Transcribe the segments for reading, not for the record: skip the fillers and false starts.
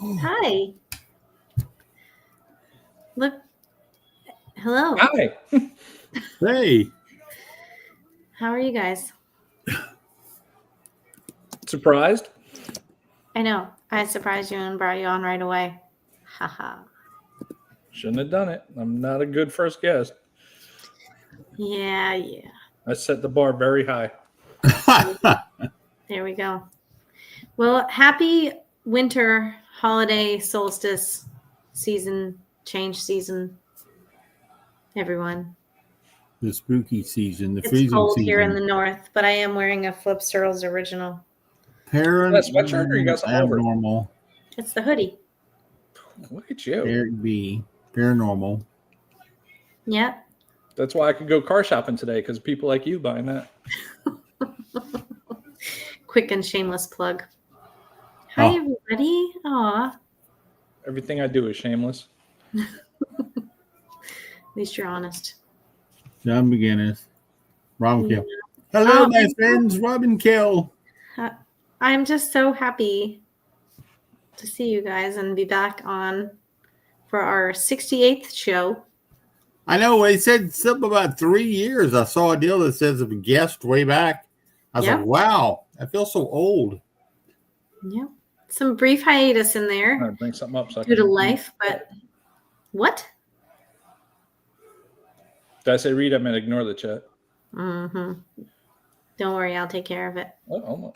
Hi. Look. Hello. Hi. Hey, How are you guys? Surprised? I know. I surprised you and brought you on right away. Haha. Shouldn't have done it. I'm not a good first guest. Yeah. I set the bar very high. There we go. Well, happy winter holiday solstice season, change season, everyone. the spooky season, the It's freezing cold season. here in the north, but I am wearing a Flip Searles original. That sweatshirt or you got something over it? Abnormal. It's the hoodie. Look at you. Eric B. Paranormal. Yeah. That's why I could go car shopping today because people like you buying that. Quick and shameless plug. Hi, everybody. Aw. Everything I do is shameless. At least you're honest. John McGinnis. Robin Yeah. Kill. Hello, Oh, my friends. Robin Kill. I'm just so happy to see you guys and be back on for our 68th show. I know they said something about 3 years. I saw a deal that says of a guest way back. I was like, wow, I feel so old. Yeah. Some brief hiatus in there. I'm going to bring something up. Due to life, but what? Did I say read? I meant ignore the chat. Mm-hmm. Don't worry, I'll take care of it. Oh.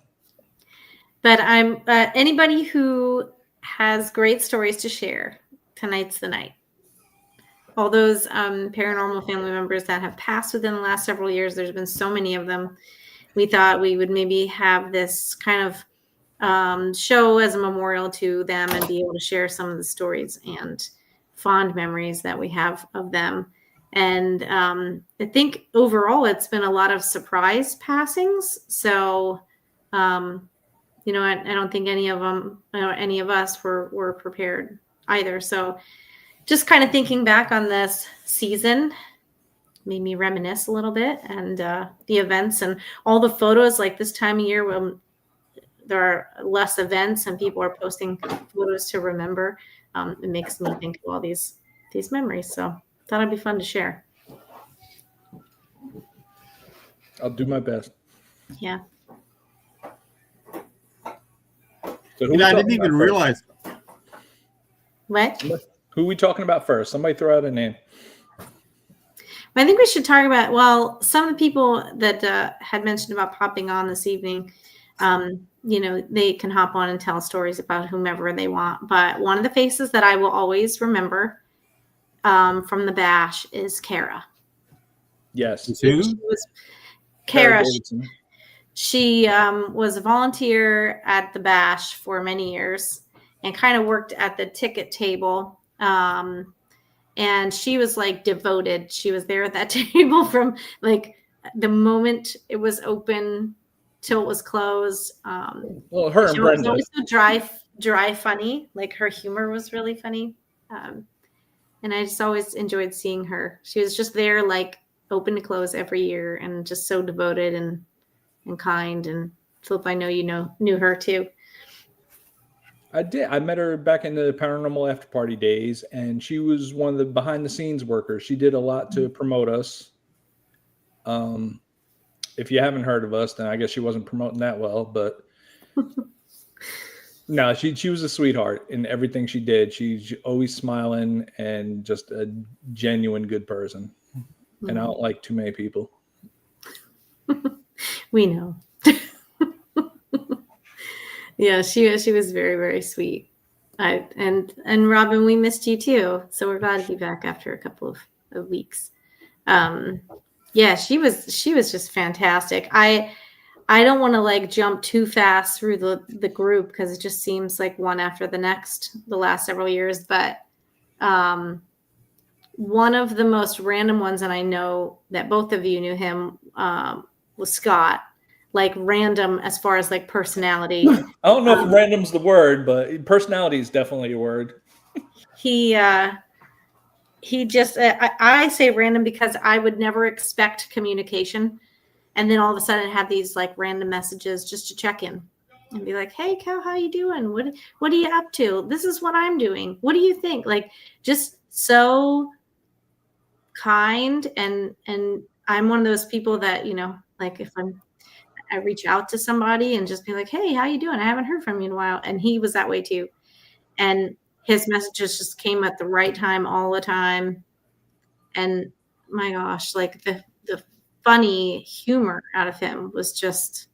But I'm anybody who has great stories to share, tonight's the night. All those paranormal family members that have passed within the last several years, there's been so many of them. We thought we would maybe have this kind of show as a memorial to them and be able to share some of the stories and fond memories that we have of them. And I think overall it's been a lot of surprise passings. So, I don't think any of them, any of us were prepared either. So just kind of thinking back on this season made me reminisce a little bit, and the events and all the photos, like this time of year when there are less events and people are posting photos to remember. It makes me think of all these memories. So thought it'd be fun to share. I'll do my best. Yeah. So I didn't even realize. What? Who are we talking about first? Somebody throw out a name. I think we should talk about, well, some of the people that had mentioned about popping on this evening, they can hop on and tell stories about whomever they want. But one of the faces that I will always remember from the bash is Kara. Yes. Who? Kara. She was a volunteer at the bash for many years and kind of worked at the ticket table. And she was like devoted. She was there at that table from like the moment it was open till it was closed. Well, her and she Brenda. was always so dry, funny. Like her humor was really funny. And I just always enjoyed seeing her. She was just there like open to close every year and just so devoted and kind. And Philip, I know knew her too. I did. I met her back in the Paranormal After Party days, and she was one of the behind-the-scenes workers. She did a lot to promote us. If you haven't heard of us, then I guess she wasn't promoting that well. But no, she was a sweetheart in everything she did. She's always smiling and just a genuine good person. Mm-hmm. And I don't like too many people. We know. Yeah, she was very, very sweet. And Robin, we missed you too. So we're glad to be back after a couple of weeks. Yeah, she was just fantastic. I don't want to like jump too fast through the group because it just seems like one after the next the last several years. But one of the most random ones, and I know that both of you knew him, was Scott. Like random as far as like personality. I don't know if random's the word, but personality is definitely a word. He just, I say random because I would never expect communication. And then all of a sudden it had these like random messages just to check in. and be like, "Hey, Cal, how you doing? What are you up to? This is what I'm doing. What do you think?" Like, just so kind. And I'm one of those people that, like, if I reach out to somebody and just be like, "Hey, how you doing? I haven't heard from you in a while." And he was that way too. And his messages just came at the right time all the time. And my gosh, like the funny humor out of him was just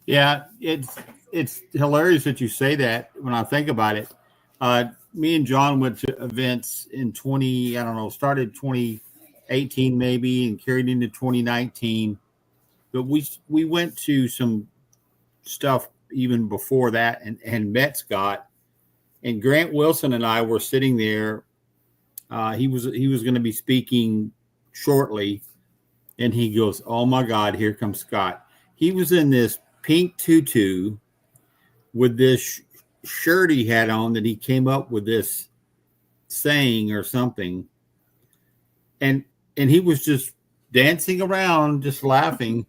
Yeah, it's hilarious that you say that when I think about it. Me and John went to events in 20, I don't know, started 2018 maybe and carried into 2019. But we went to some stuff even before that and met Scott. And Grant Wilson and I were sitting there. He was going to be speaking shortly, and he goes, "Oh my God, here comes Scott." He was in this pink tutu with this shirt he had on that he came up with this saying or something, and he was just dancing around, just laughing.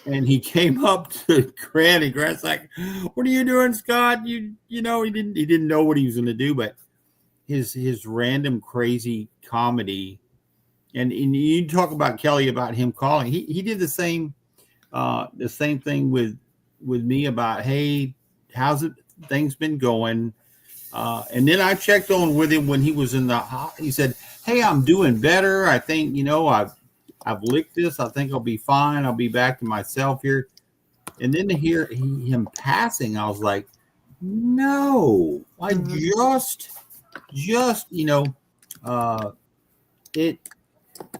And he came up to Grant, and Grant's like, "What are you doing, Scott?" You know, he didn't know what he was going to do, but his random crazy comedy. And you talk about Kelly about him calling. He did the same thing with me about, "Hey, how's it things been going?" And then I checked on with him when he was in the. He said, "Hey, I'm doing better. I think I've licked this. I think I'll be fine. I'll be back to myself here." And then to hear him passing, I was like, "No, I just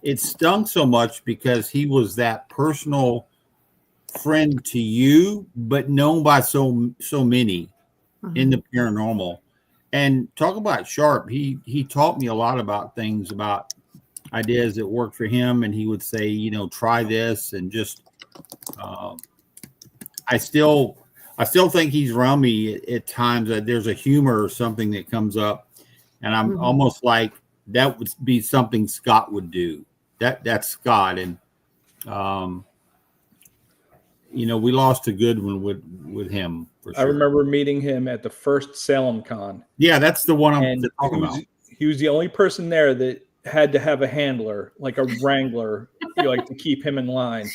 it stung so much because he was that personal friend to you, but known by so many in the paranormal. And talk about sharp. He taught me a lot about things, about ideas that worked for him, and he would say, try this, and just I still think he's around me at times. That there's a humor or something that comes up, and I'm almost like that would be something Scott would do. That's Scott, and we lost a good one with him for sure. I remember meeting him at the first Salem Con. Yeah, that's the one I'm talking about. He was the only person there that had to have a handler, like a wrangler, like to keep him in line.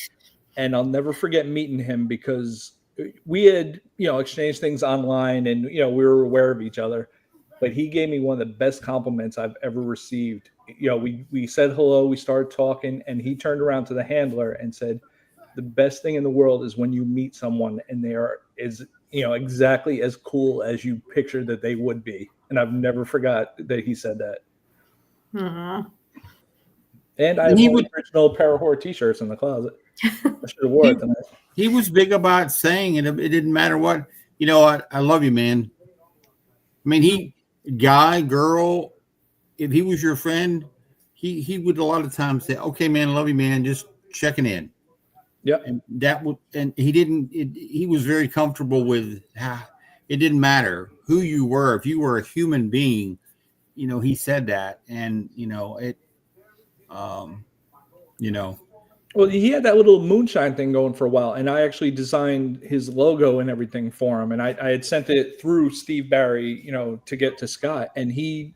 And I'll never forget meeting him because we had, exchanged things online, and we were aware of each other. But he gave me one of the best compliments I've ever received. We said hello, we started talking, and he turned around to the handler and said, "The best thing in the world is when you meet someone and they are exactly as cool as you pictured that they would be." And I've never forgot that he said that. Mm-hmm. And I have original Parahor t-shirts in the closet. I should have wore it tonight. He was big about saying it didn't matter what, I love you, man. I mean, guy, girl, if he was your friend, he would a lot of times say, "Okay, man, I love you, man, just checking in." Yeah. And he was very comfortable with it didn't matter who you were. If you were a human being, he said that. And, Well, he had that little moonshine thing going for a while, and I actually designed his logo and everything for him. And I had sent it through Steve Barry, to get to Scott, and he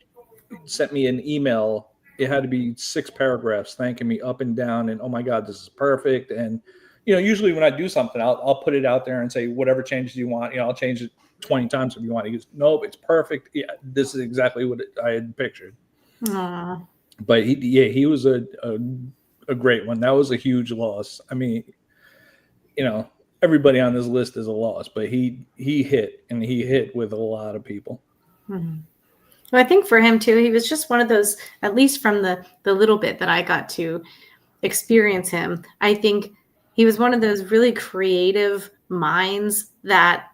sent me an email. It had to be 6 paragraphs thanking me up and down, and, "Oh my God, this is perfect." And usually when I do something, I'll put it out there and say, "Whatever changes you want, I'll change it 20 times if you want." He goes, "Nope, it's perfect. Yeah, this is exactly what I had pictured." Aww. But he was a great one. That was a huge loss. I mean, everybody on this list is a loss, but he hit with a lot of people. Mm-hmm. Well, I think for him too, he was just one of those, at least from the little bit that I got to experience him, I think he was one of those really creative minds that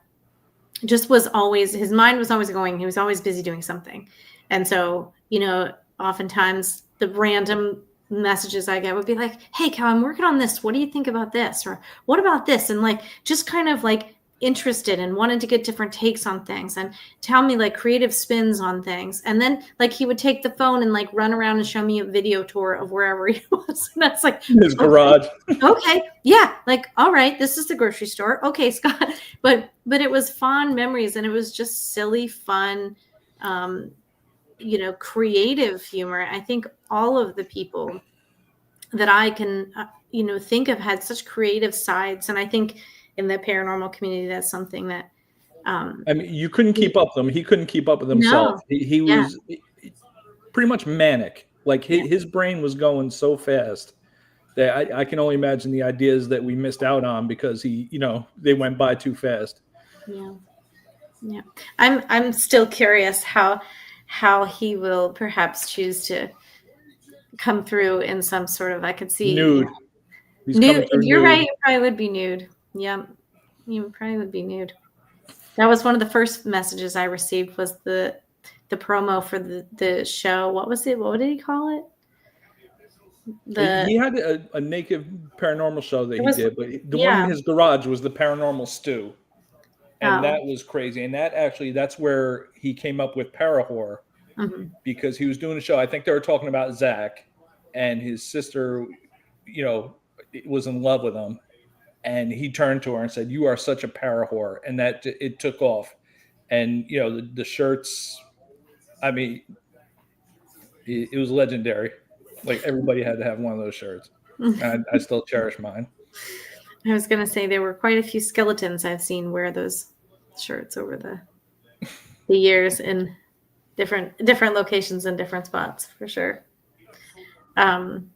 just was always, his mind was always going, he was always busy doing something. And so, oftentimes the random messages I get would be like, "Hey, Cal, I'm working on this. What do you think about this? Or what about this?" And like, just kind of like interested and wanted to get different takes on things and tell me like creative spins on things. And then like he would take the phone and like run around and show me a video tour of wherever he was. And that's like His garage. Okay. Yeah. Like, all right, this is the grocery store. Okay, Scott. But it was fond memories, and it was just silly, fun, creative humor. I think all of the people that I can, think of had such creative sides. And I think in the paranormal community, that's something that, I mean, you couldn't keep up with him. He couldn't keep up with himself. No. He Yeah. was pretty much manic. Like his brain was going so fast that I can only imagine the ideas that we missed out on because they went by too fast. Yeah. Yeah. I'm still curious how he will perhaps choose to come through in some sort of, I could see Nude. He's nude. coming through You're nude. right. You probably would be nude. Yeah. You probably would be nude. That was one of the first messages I received, was the promo for the show. What was it? What did he call it? He had a naked paranormal show that he did, but the one yeah. in his garage was the Paranormal Stew. And Oh. that was crazy. And that's where he came up with Parahorror, because he was doing a show. I think they were talking about Zach, and his sister, was in love with him. And he turned to her and said, "You are such a Parahorror." And that it took off. And, the shirts, I mean, it was legendary. Like everybody had to have one of those shirts. And I still cherish mine. I was going to say there were quite a few skeletons I've seen wear those shirts over the years in different locations and different spots, for sure. And,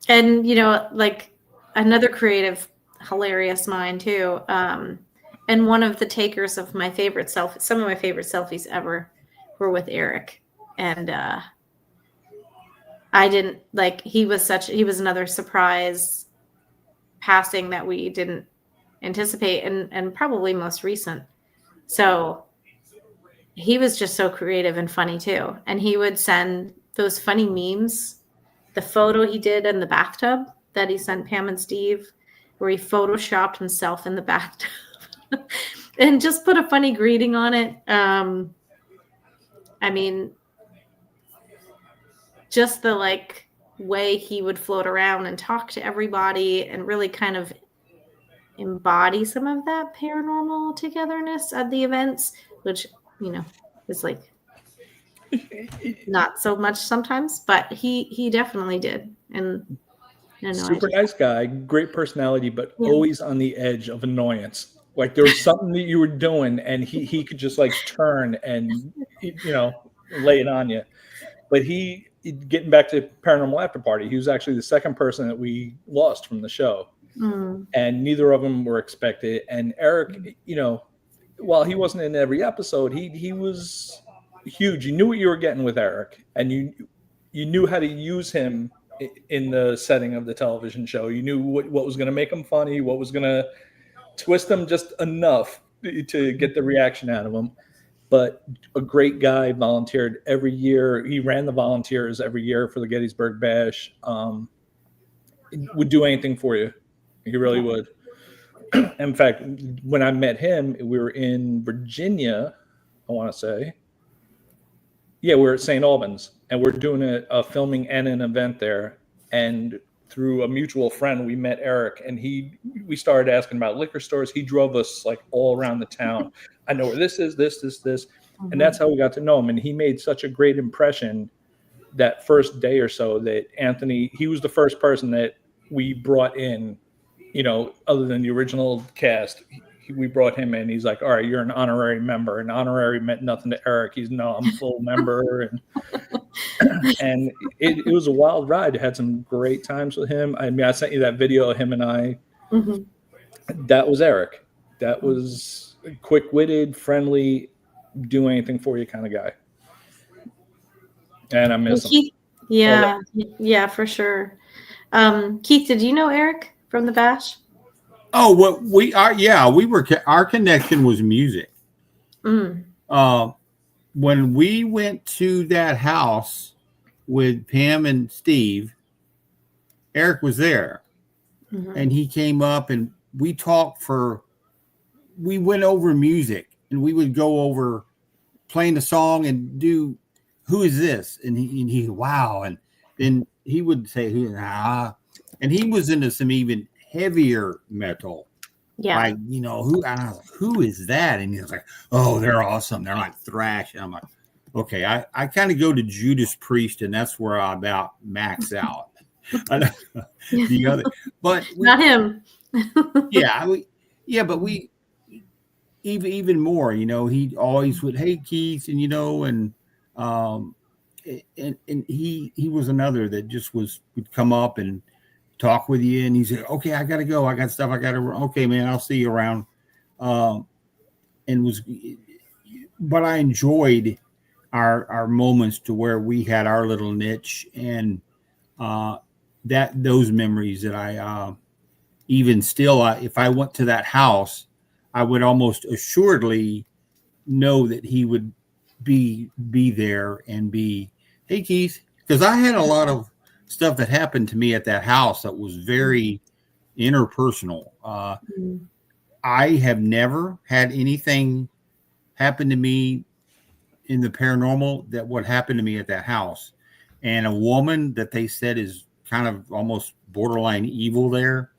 like another creative, hilarious mind too. And one of the takers of my favorite some of my favorite selfies ever were with Eric. And, I didn't like, he was another surprise passing that we didn't anticipate, and probably most recent. So he was just so creative and funny too. And he would send those funny memes, the photo he did in the bathtub that he sent Pam and Steve, where he photoshopped himself in the bathtub and just put a funny greeting on it. I mean, just the like way he would float around and talk to everybody and really kind of embody some of that paranormal togetherness at the events, which, is like not so much sometimes, but he definitely did. And super nice guy, great personality, but always on the edge of annoyance. Like there was something that you were doing and he could just like turn and, lay it on you. But getting back to Paranormal After Party, he was actually the second person that we lost from the show. And neither of them were expected. And Eric, while he wasn't in every episode, he was huge. You knew what you were getting with Eric, and you knew how to use him in the setting of the television show. You knew what was going to make him funny, what was going to twist him just enough to get the reaction out of him. But a great guy, volunteered every year. He ran the volunteers every year for the Gettysburg Bash. Would do anything for you. He really would. In fact, when I met him, we were in Virginia, I want to say. Yeah, we're at St. Albans, and we're doing a filming and an event there. And through a mutual friend, we met Eric, and we started asking about liquor stores. He drove us like all around the town. I know where this is, this. And that's how we got to know him. And he made such a great impression that first day or so that Anthony, he was the first person that we brought in, other than the original cast. We brought him in. He's like, "All right, you're an honorary member." And honorary meant nothing to Eric. I'm full member. And it was a wild ride. I had some great times with him. I mean, I sent you that video of him and I. That was Eric. That was quick-witted, friendly, do anything for you kind of guy. And I miss him. Yeah, for sure. Keith, did you know Eric from the Bash? Oh, what we are? Yeah, we were. Our connection was music. When we went to that house with Pam and Steve, Eric was there, and he came up and we talked for we went over music, and we would go over playing the song and do, who is this? And he wow. And then he would say, and he was into some even heavier metal. Yeah. Like, who, and I was like, who is that? And he was like, oh, they're awesome. They're like thrash. And I'm like, okay, I kind of go to Judas Priest, and that's where I about max out. The other, but not him. but we even more, he always would, hey Keith, and and he was another that just would come up and talk with you, and he said, okay, I gotta go, I got stuff I gotta, okay man, I'll see you around. But I enjoyed our moments to where we had our little niche, and those memories that I even still, if I went to that house, I would almost assuredly know that he would be there and be, hey Keith, because I had a lot of stuff that happened to me at that house that was very interpersonal. I have never had anything happen to me in the paranormal that would happen to me at that house. And a woman that they said is kind of almost borderline evil there.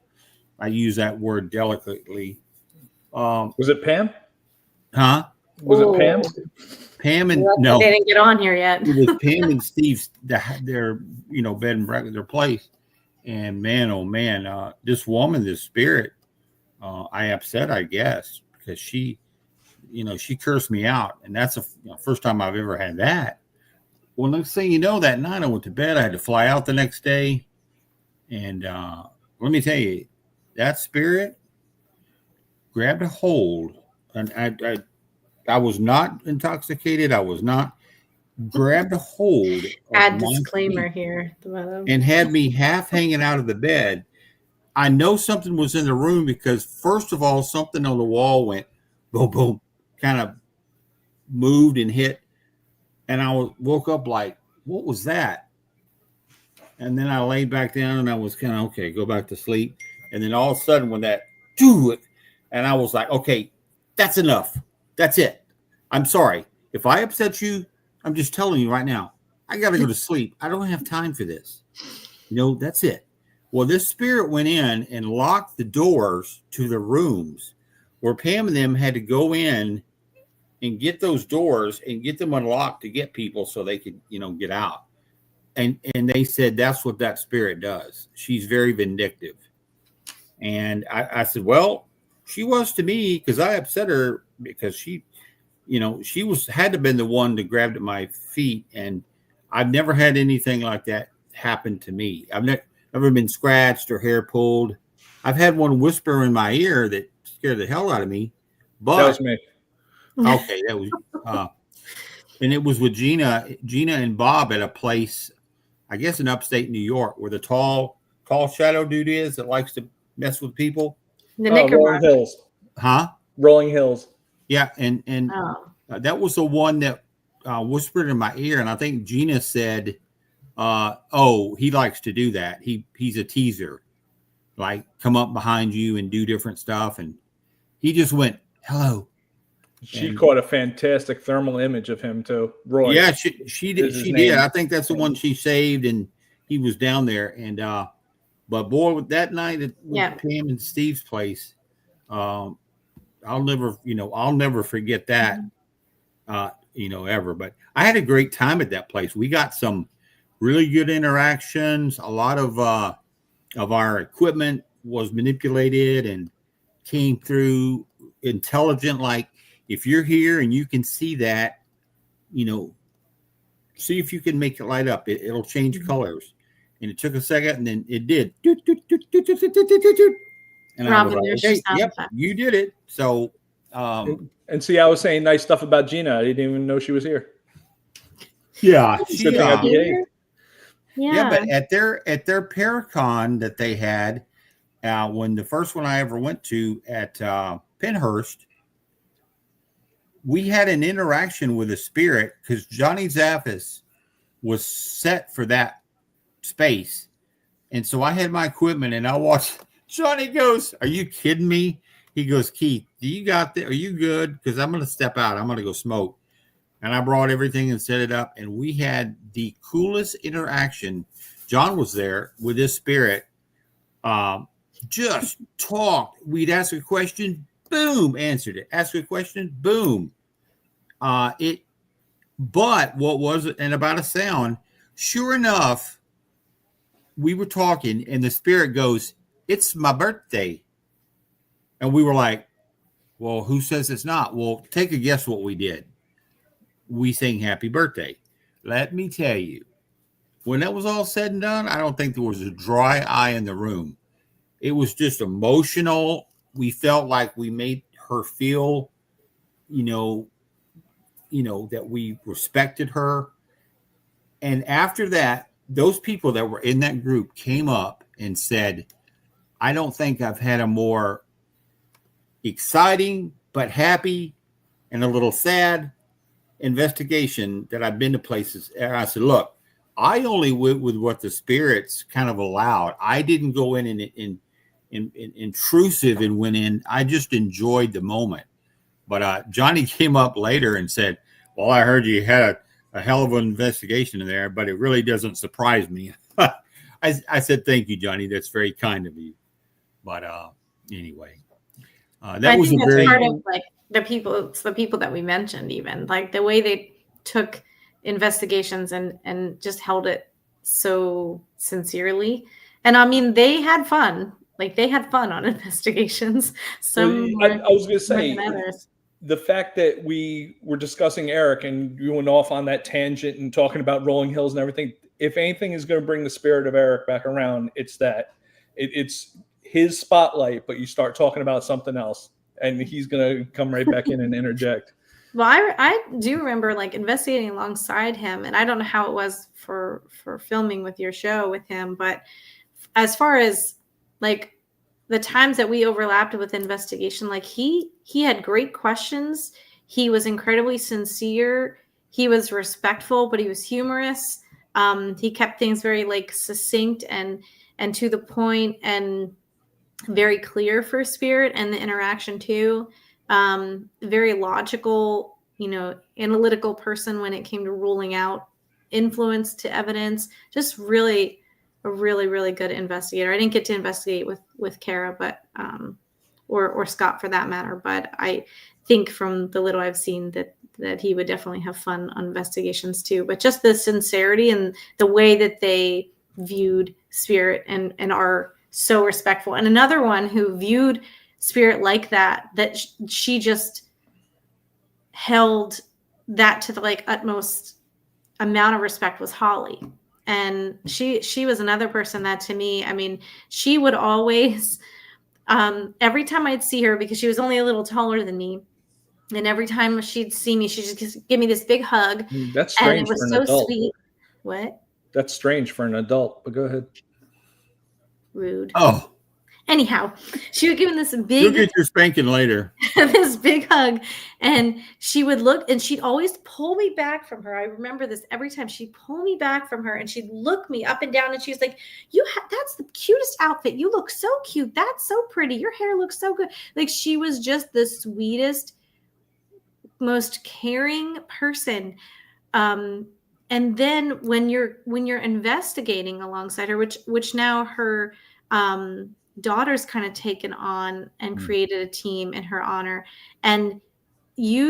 I use that word delicately. Was it Pam? Huh? Was it Pam? Pam and no, they didn't get on here yet. It was Pam and Steve's their bed and breakfast, their place. And man, oh man, this woman, this spirit, I upset, I guess, because she cursed me out, and that's the first time I've ever had that. Well, next thing you know, that night I went to bed. I had to fly out the next day, and let me tell you, that spirit grabbed a hold, and I was not intoxicated. I was not, grabbed a hold. Add disclaimer here. And had me half hanging out of the bed. I know something was in the room because, first of all, something on the wall went boom, boom, kind of moved and hit. And I woke up like, what was that? And then I laid back down and I was kind of, okay, go back to sleep. And then all of a sudden when that, do it, and I was like, okay, that's enough. That's it. I'm sorry. If I upset you, I'm just telling you right now, I got to go to sleep. I don't have time for this. That's it. Well, this spirit went in and locked the doors to the rooms where Pam and them had to go in and get those doors and get them unlocked to get people so they could, get out. And they said that's what that spirit does. She's very vindictive. And I said, well, she was to me because I upset her because she had to been the one that grabbed at my feet. And I've never had anything like that happen to me. I've never been scratched or hair pulled. I've had one whisper in my ear that scared the hell out of me. But that was me. Okay, that was, and it was with Gina and Bob at a place, I guess in upstate New York, where the tall shadow dude is that likes to mess with people. The Rolling Hills. Huh? Rolling Hills. Yeah, and that was the one that whispered in my ear, and I think Gina said, "Oh, he likes to do that. He's a teaser, like come up behind you and do different stuff." And he just went, "Hello." She caught a fantastic thermal image of him too. Roy. Yeah, she did. She did. I think that's the one she saved, and he was down there. And but boy, with that night at Pam and Steve's place, I'll never forget that. Ever. But I had a great time at that place. We got some really good interactions. A lot of our equipment was manipulated and came through intelligent. Like, if you're here and you can see that, see if you can make it light up. It'll change colors. And it took a second, and then it did. And I was like, okay, yep, you did it. So, and see, I was saying nice stuff about Gina. I didn't even know she was here. Yeah, Yeah, but at their Paracon that they had, when the first one I ever went to at Penhurst, we had an interaction with a spirit because Johnny Zaffis was set for that space. And so I had my equipment and I watched. Johnny goes, "Are you kidding me?" He goes, Keith, do you got that? Are you good? Because I'm going to step out. I'm going to go smoke. And I brought everything and set it up. And we had the coolest interaction. John was there with his spirit. Just talked. We'd ask a question, boom, answered it. Ask a question, boom. But what was it? And about a sound, sure enough, we were talking, and the spirit goes, "It's my birthday." And we were like, well, who says it's not? Well, take a guess what we did. We sang happy birthday. Let me tell you, when that was all said and done, I don't think there was a dry eye in the room. It was just emotional. We felt like we made her feel, that we respected her. And after that, those people that were in that group came up and said, I don't think I've had a more exciting but happy and a little sad investigation that I've been to places. And I said, look, I only went with what the spirits kind of allowed. I didn't go in and intrusive and went in. I just enjoyed the moment. But Johnny came up later and said, well, I heard you had a hell of an investigation in there, but it really doesn't surprise me. I said, thank you, Johnny. That's very kind of you. But anyway, that was a very part of like the people that we mentioned, even like the way they took investigations and just held it so sincerely. And I mean, they had fun. Like they had fun on investigations. Some I was going to say, more than others. The fact that we were discussing Eric and you went off on that tangent and talking about rolling hills and everything, if anything is going to bring the spirit of Eric back around, it's that. It's his spotlight, but you start talking about something else, and he's going to come right back in and interject. Well, I do remember like investigating alongside him, and I don't know how it was for filming with your show with him, but as far as like the times that we overlapped with investigation, like he had great questions. He was incredibly sincere. He was respectful, but he was humorous. He kept things very like succinct and to the point and very clear for spirit and the interaction too. Very logical, analytical person when it came to ruling out influence to evidence. Just really a really, really good investigator. I didn't get to investigate with Kara, but or Scott for that matter. But I think from the little I've seen that he would definitely have fun on investigations too. But just the sincerity and the way that they viewed spirit and are so respectful. And another one who viewed spirit like that she just held that to the like utmost amount of respect was Holly. And she was another person that to me, I mean, she would always, every time I'd see her, because she was only a little taller than me, and every time she'd see me, she'd just give me this big hug. That's strange. And it was for an so adult. sweet. What? That's strange for an adult, but go ahead. Rude. Oh. Anyhow, she would give me this big. You'll get your spanking later. This big hug, and she would look, and she'd always pull me back from her. I remember this every time. She'd pull me back from her, and she'd look me up and down, and she was like, "That's the cutest outfit. You look so cute. That's so pretty. Your hair looks so good." Like she was just the sweetest, most caring person. And then when you're investigating alongside her, which now her daughter's kind of taken on and created a team in her honor, and she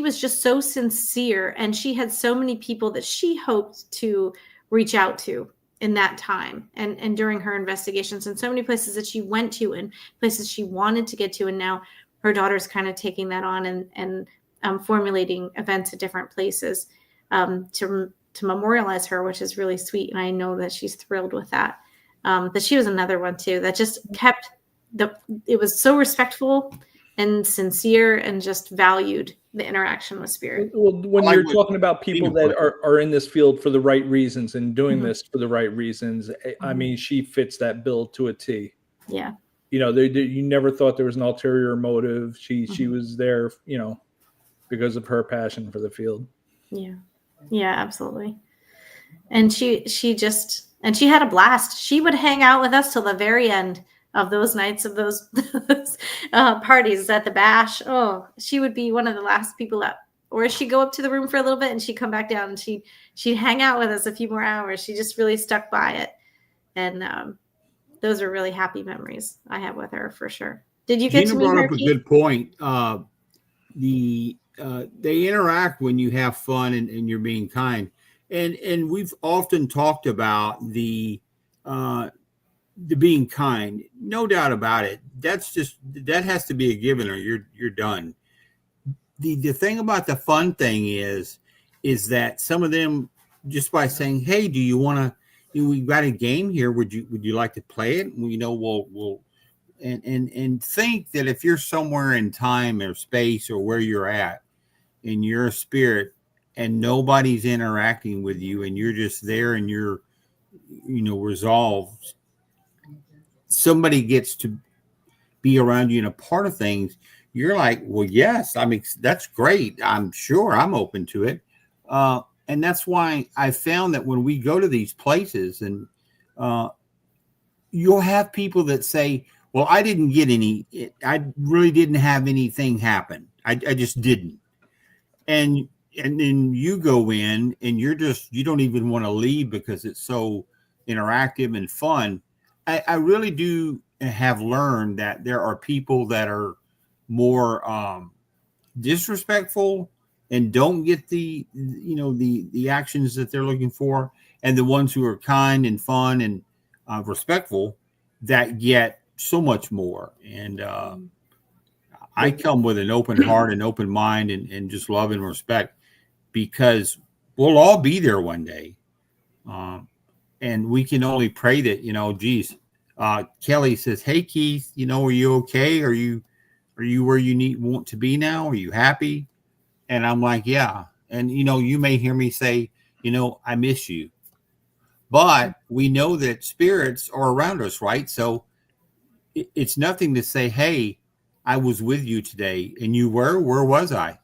was just so sincere, and she had so many people that she hoped to reach out to in that time and during her investigations, and so many places that she went to and places she wanted to get to, and now her daughter's kind of taking that on and formulating events at different places to memorialize her, which is really sweet, and I know that she's thrilled with that. But she was another one too that just kept it was so respectful and sincere and just valued the interaction with spirit. Well, when you're talking about people that are in this field for the right reasons and doing this for the right reasons, I mean, she fits that bill to a T. Yeah. You never thought there was an ulterior motive. She was there, because of her passion for the field. Yeah. Yeah, absolutely. And she had a blast. She would hang out with us till the very end of those nights of those parties at the bash. Oh, she would be one of the last people up. Or she'd go up to the room for a little bit and she'd come back down and she'd hang out with us a few more hours. She just really stuck by it. And those are really happy memories I have with her for sure. Did you get Gina to meet brought her, up a Keith? good point. They interact when you have fun and you're being kind. And we've often talked about the being kind. No doubt about it. That has to be a given or you're done. The thing about the fun thing is that some of them, just by saying, "Hey, do you want to? We've got a game here. Would you like to play it?" We'll and think that if you're somewhere in time or space or where you're at, and you're a spirit, and nobody's interacting with you, and you're just there, and you're resolved. Somebody gets to be around you and a part of things. You're like, well, yes, I mean, that's great. I'm sure I'm open to it. And that's why I found that when we go to these places and you'll have people that say, well, I didn't get I really didn't have anything happen. I just didn't. And then you go in and you don't even want to leave because it's so interactive and fun. I really do have learned that there are people that are more disrespectful and don't get the actions that they're looking for, and the ones who are kind and fun and respectful that get so much more. And I come with an open heart and open mind and just love and respect, because we'll all be there one day. And we can only pray that, geez, Kelly says, "Hey, Keith, are you okay? Are you where you want to be now? Are you happy?" And I'm like, yeah. And, you may hear me say, I miss you. But we know that spirits are around us, right? So it's nothing to say, "Hey, I was with you today." And you were? Where was I?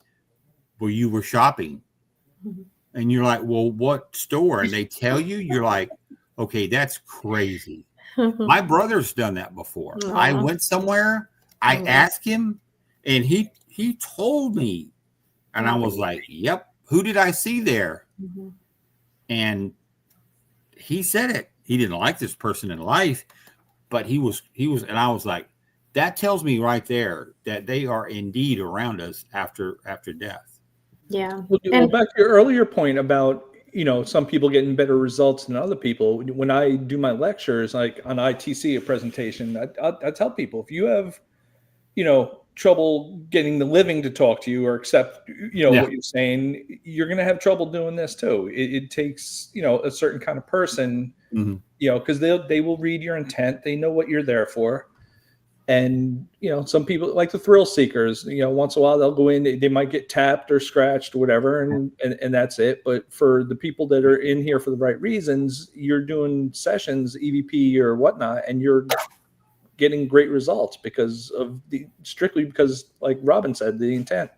Well, you were shopping. Mm-hmm. And you're like, "Well, what store?" And they tell you, you're like, "Okay, that's crazy." My brother's done that before. Aww. I went somewhere, I asked him, and he told me. And I was like, "Yep, who did I see there?" Mm-hmm. And he said it. He didn't like this person in life, but he was, and I was like, that tells me right there that they are indeed around us after death. Yeah. Well, back to your earlier point about, some people getting better results than other people. When I do my lectures, like on ITC, a presentation, I tell people, if you have, trouble getting the living to talk to you or accept, what you're saying, you're going to have trouble doing this too. It takes, a certain kind of person, mm-hmm. Because they will read your intent. They know what you're there for. And, some people like the thrill seekers, once in a while they'll go in, they might get tapped or scratched or whatever. And that's it. But for the people that are in here for the right reasons, you're doing sessions, EVP or whatnot, and you're getting great results strictly because, like Robin said, the intent.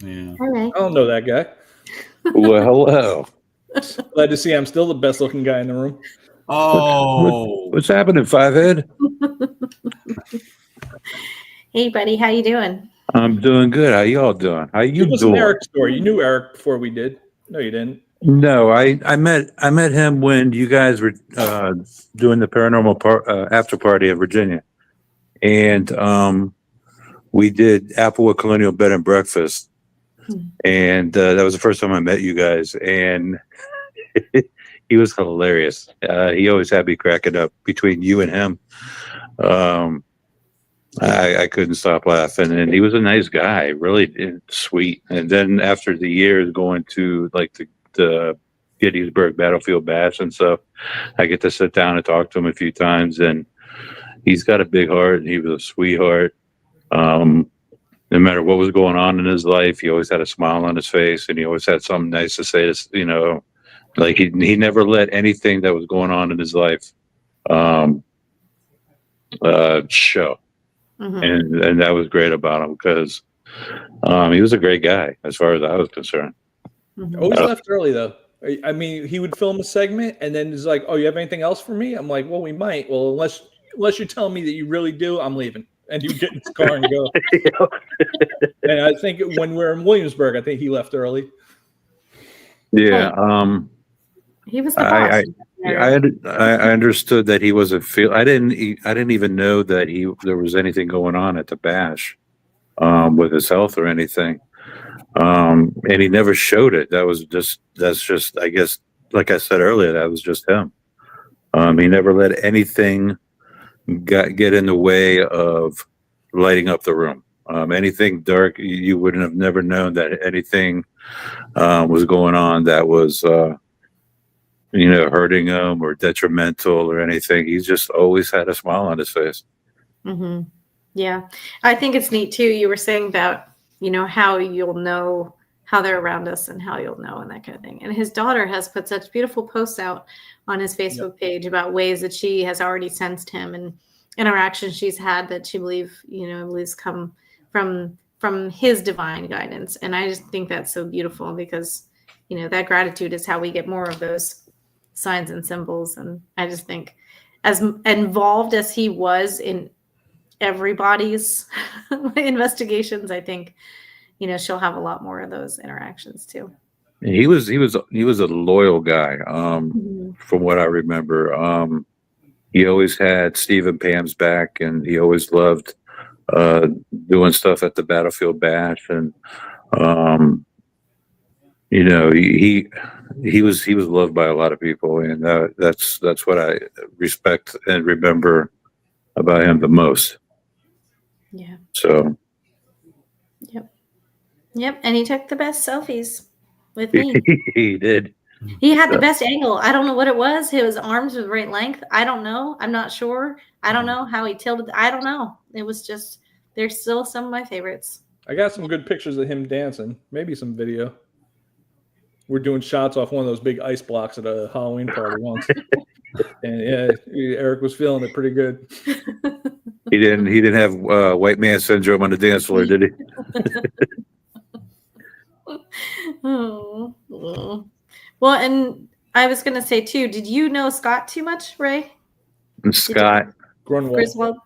Yeah. All right. I don't know that guy. Well, hello. Glad to see I'm still the best looking guy in the room. Oh, what's happening, Fivehead? Hey, buddy, how you doing? I'm doing good. How y'all doing? How you It was doing? an Eric story. You knew Eric before we did. No, you didn't. No, I met him when you guys were doing the paranormal after party in Virginia, and we did Applewood Colonial Bed and Breakfast, and that was the first time I met you guys, and he was hilarious. He always had me cracking up. Between you and him, I couldn't stop laughing, and he was a nice guy, really sweet. And then after the years going to like the Gettysburg Battlefield Bash and stuff, I get to sit down and talk to him a few times, and he's got a big heart. He was a sweetheart. No matter what was going on in his life, he always had a smile on his face, and he always had something nice to say. Like he never let anything that was going on in his life show. Mm-hmm. And that was great about him, because he was a great guy as far as I was concerned. Mm-hmm. Always left early though. I mean, he would film a segment and then he's like, "Oh, you have anything else for me?" I'm like, "Well, we might. Well, unless you tell me that you really do, I'm leaving." And he would get in his car and go. And I think when we're in Williamsburg, I think he left early. Yeah. He was the boss. I understood that he wasn't I didn't even know that there was anything going on at the bash, with his health or anything. And he never showed it. That's just, I guess, like I said earlier, that was just him. He never let anything get in the way of lighting up the room. Anything dark, you wouldn't have never known that anything was going on that was hurting him or detrimental or anything. He's just always had a smile on his face. Mm-hmm. Yeah, I think it's neat too. You were saying about how you'll know how they're around us and how you'll know and that kind of thing. And his daughter has put such beautiful posts out on his Facebook page about ways that she has already sensed him and interactions she's had that she believes come from his divine guidance. And I just think that's so beautiful because that gratitude is how we get more of those signs and symbols. And I just think as involved as he was in everybody's investigations, I think she'll have a lot more of those interactions too. He was a loyal guy. From what I remember, he always had Steve and Pam's back, and he always loved doing stuff at the Battlefield Bash. And he was loved by a lot of people, and that's what I respect and remember about him the most. Yeah. So. Yep. And he took the best selfies with me. He did. He had the best angle. I don't know what it was. His arms were the right length. I don't know. I'm not sure. I don't know how he tilted. I don't know. It was just, they're still some of my favorites. I got some good pictures of him dancing. Maybe some video. We're doing shots off one of those big ice blocks at a Halloween party once. And yeah, Eric was feeling it pretty good. He didn't have white man syndrome on the dance floor, did he? Oh. Well, and I was going to say too, did you know Scott too much, Ray? Scott Griswold?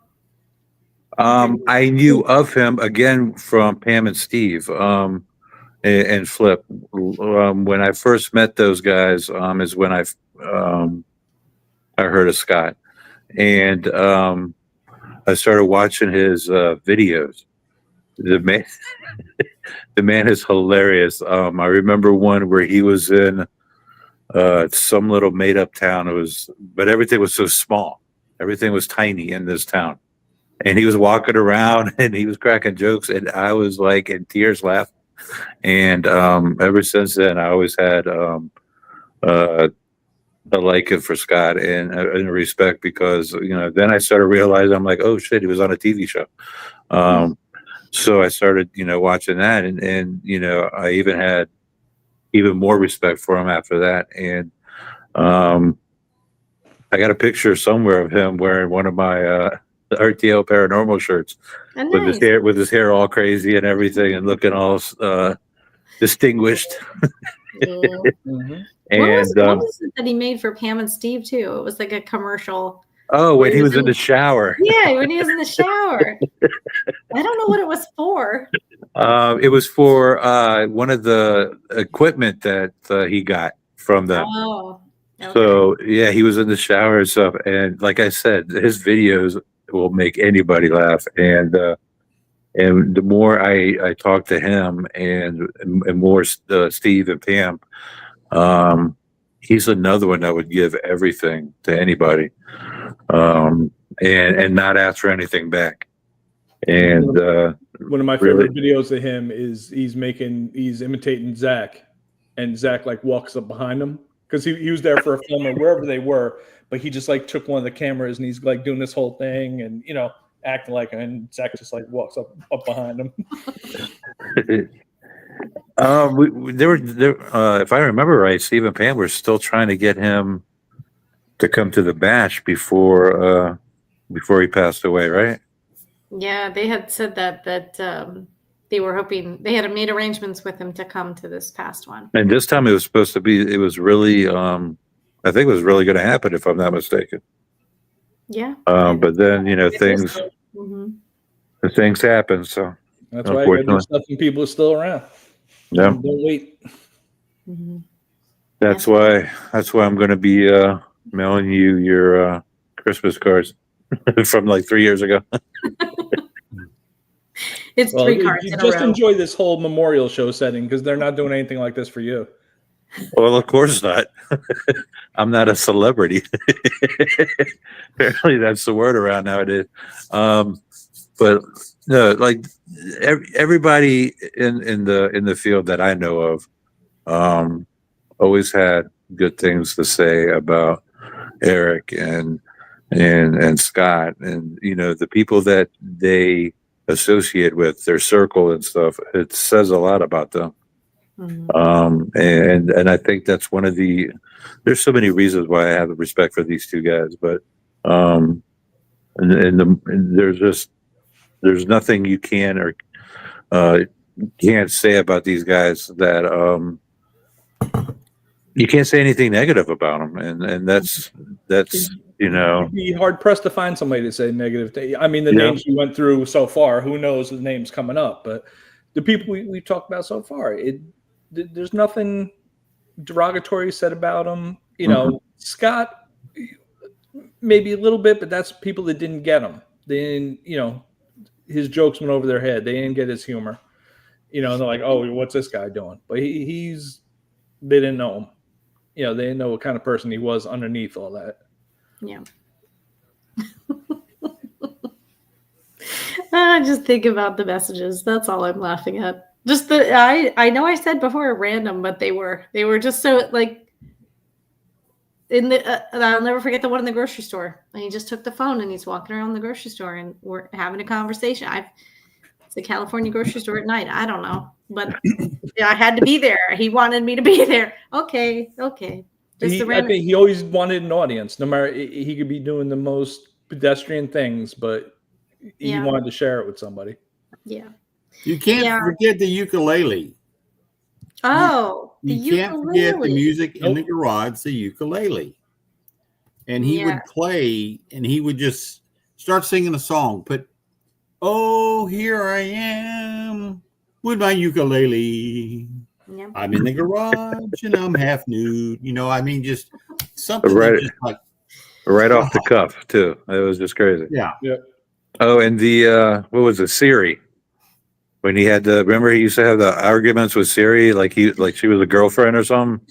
I knew of him again from Pam and Steve and Flip. When I first met those guys is when I heard of Scott, and I started watching his videos. The man is hilarious. I remember one where he was in some little made up town. But everything was so small. Everything was tiny in this town. And he was walking around and he was cracking jokes, and I was like in tears laughing. And ever since then, I always had a liking for Scott and a respect, because then I started realizing, I'm like, oh shit, he was on a TV show. So I started watching that, and I even had even more respect for him after that. And I got a picture somewhere of him wearing one of my RTL Paranormal shirts. Oh, nice. with his hair all crazy and everything, and looking all distinguished. Mm-hmm. And what was it that he made for Pam and Steve too? It was like a commercial. Oh, when he was in the shower. Yeah, when he was in the shower. I don't know what it was for. It was for one of the equipment that he got from them. Oh. Okay. So yeah, he was in the shower and stuff. And like I said, his videos will make anybody laugh. And the more I talk to him and more Steve and Pam, he's another one that would give everything to anybody, and not ask for anything back. And one of my favorite videos of him is he's imitating Zach, and Zach like walks up behind him because he was there for a film or wherever they were, but he just like took one of the cameras and he's like doing this whole thing and acting like, and Zach just like walks up behind him. If I remember right, Steve and Pam were still trying to get him to come to the bash before he passed away, right? Yeah, they had said that they were hoping they had made arrangements with him to come to this past one. And this time it was supposed to be. It was really. I think it was really going to happen, if I'm not mistaken. Yeah. But then things Mhm. things happen. So That's why I got to do unfortunately, stuff when people are still around. yeah. Don't wait. Mhm. That's why I'm going to be mailing you your Christmas cards from like 3 years ago. It's Well, 3 cards you in a just row. enjoy this whole memorial show setting because they're not doing anything like this for you. Well, of course not. I'm not a celebrity. Apparently, that's the word around nowadays. But no, like everybody in the field that I know of, always had good things to say about Eric and Scott, and the people that they associate with, their circle and stuff. It says a lot about them. Mhm. And I think that's one of the. There's so many reasons why I have a respect for these two guys, but and there's nothing you can or can't say about these guys that you can't say anything negative about them, and that's You'd be hard pressed to find somebody to say negative things. I mean, the Yeah. names you went through so far, who knows the names coming up? But the people we've talked about so far, there's nothing derogatory said about them. Scott, maybe a little bit, but that's people that didn't get him. They didn't, his jokes went over their head. They didn't get his humor. And they're like, oh, what's this guy doing? But they didn't know him. They didn't know what kind of person he was underneath all that. Yeah. I just think about the messages. That's all I'm laughing at. Just I know I said before random, but they were just so like in the I'll never forget the one in the grocery store. And he just took the phone and he's walking around the grocery store and we're having a conversation. It's a California grocery store at night. I don't know, but I had to be there. He wanted me to be there. Okay. I think he always wanted an audience. No matter he could be doing the most pedestrian things, but he wanted to share it with somebody. Yeah. You can't forget the ukulele. Oh, you can't forget the music in the garage, the ukulele. And he would play and he would just start singing a song. Oh, here I am with my ukulele. Yeah. I'm in the garage and I'm half nude. Just something Right. that just like right off the cuff too. It was just crazy. Yeah. Oh, and the what was it, Siri? When he had remember he used to have the arguments with Siri, like she was a girlfriend or something.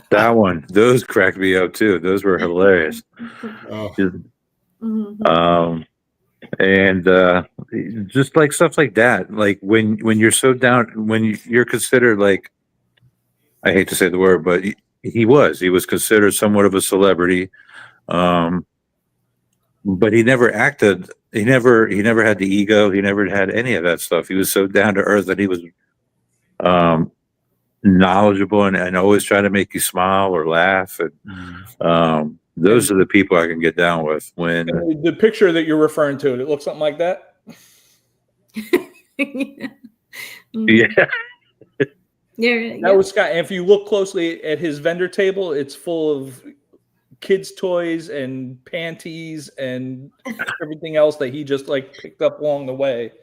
That one, those cracked me up too. Those were hilarious. Oh. And just like stuff like that, like when you're so down, when you're considered, like, I hate to say the word, but he was considered somewhat of a celebrity, but he never acted. He never had the ego. He never had any of that stuff. He was so down to earth that he was knowledgeable and always try to make you smile or laugh. And those are the people I can get down with. When the picture that you're referring to, it looks something like that. Yeah. That was Scott. And if you look closely at his vendor table, it's full of kids' toys and panties and everything else that he just like picked up along the way.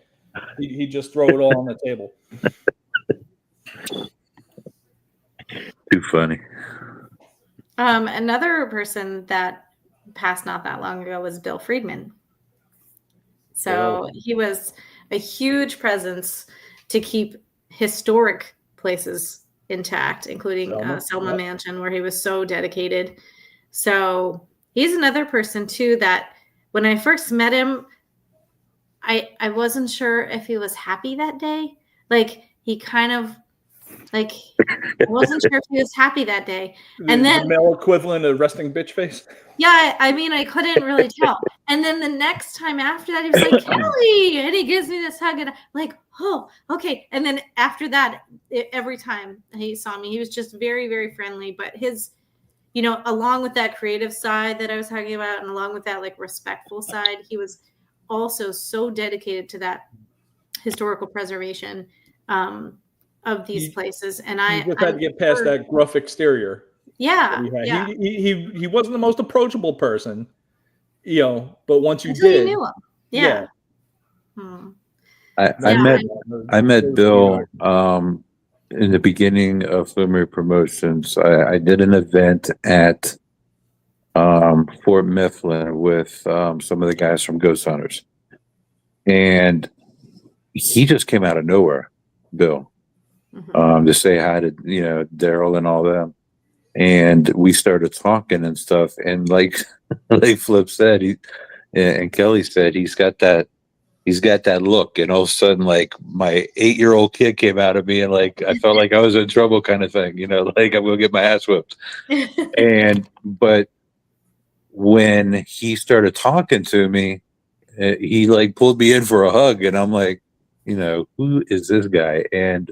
He just throw it all on the table. Too funny. Another person that passed not that long ago was Bill Friedman. So he was a huge presence to keep historic places intact, including Selma Mansion, where he was so dedicated. So he's another person too that when I first met him, I wasn't sure if he was happy that day. Like he kind of like I wasn't sure if he was happy that day. And then the male equivalent of resting bitch face. Yeah, I mean, I couldn't really tell. And then the next time after that, he was like, Kelly, and he gives me this hug, and I'm like, oh, okay. And then after that, every time he saw me, he was just very, very friendly. But his, along with that creative side that I was talking about, and along with that like respectful side, he was also so dedicated to that historical preservation of these He- places. And You just had to get past that gruff exterior. Yeah, that he yeah. had. He wasn't the most approachable person, but once you Until you did, knew him. Yeah. Hmm. I Yeah, met Bill in the beginning of Flumery Promotions. I did an event at Fort Mifflin with some of the guys from Ghost Hunters, and he just came out of nowhere, Bill, to say hi to Daryl and all them, and we started talking and stuff, and like like Flip said, and Kelly said he's got that look, and all of a sudden, like, my 8-year-old kid came out of me, and like I felt like I was in trouble, kind of thing, like I'm gonna get my ass whipped. But when he started talking to me, he like pulled me in for a hug, and I'm like, who is this guy? And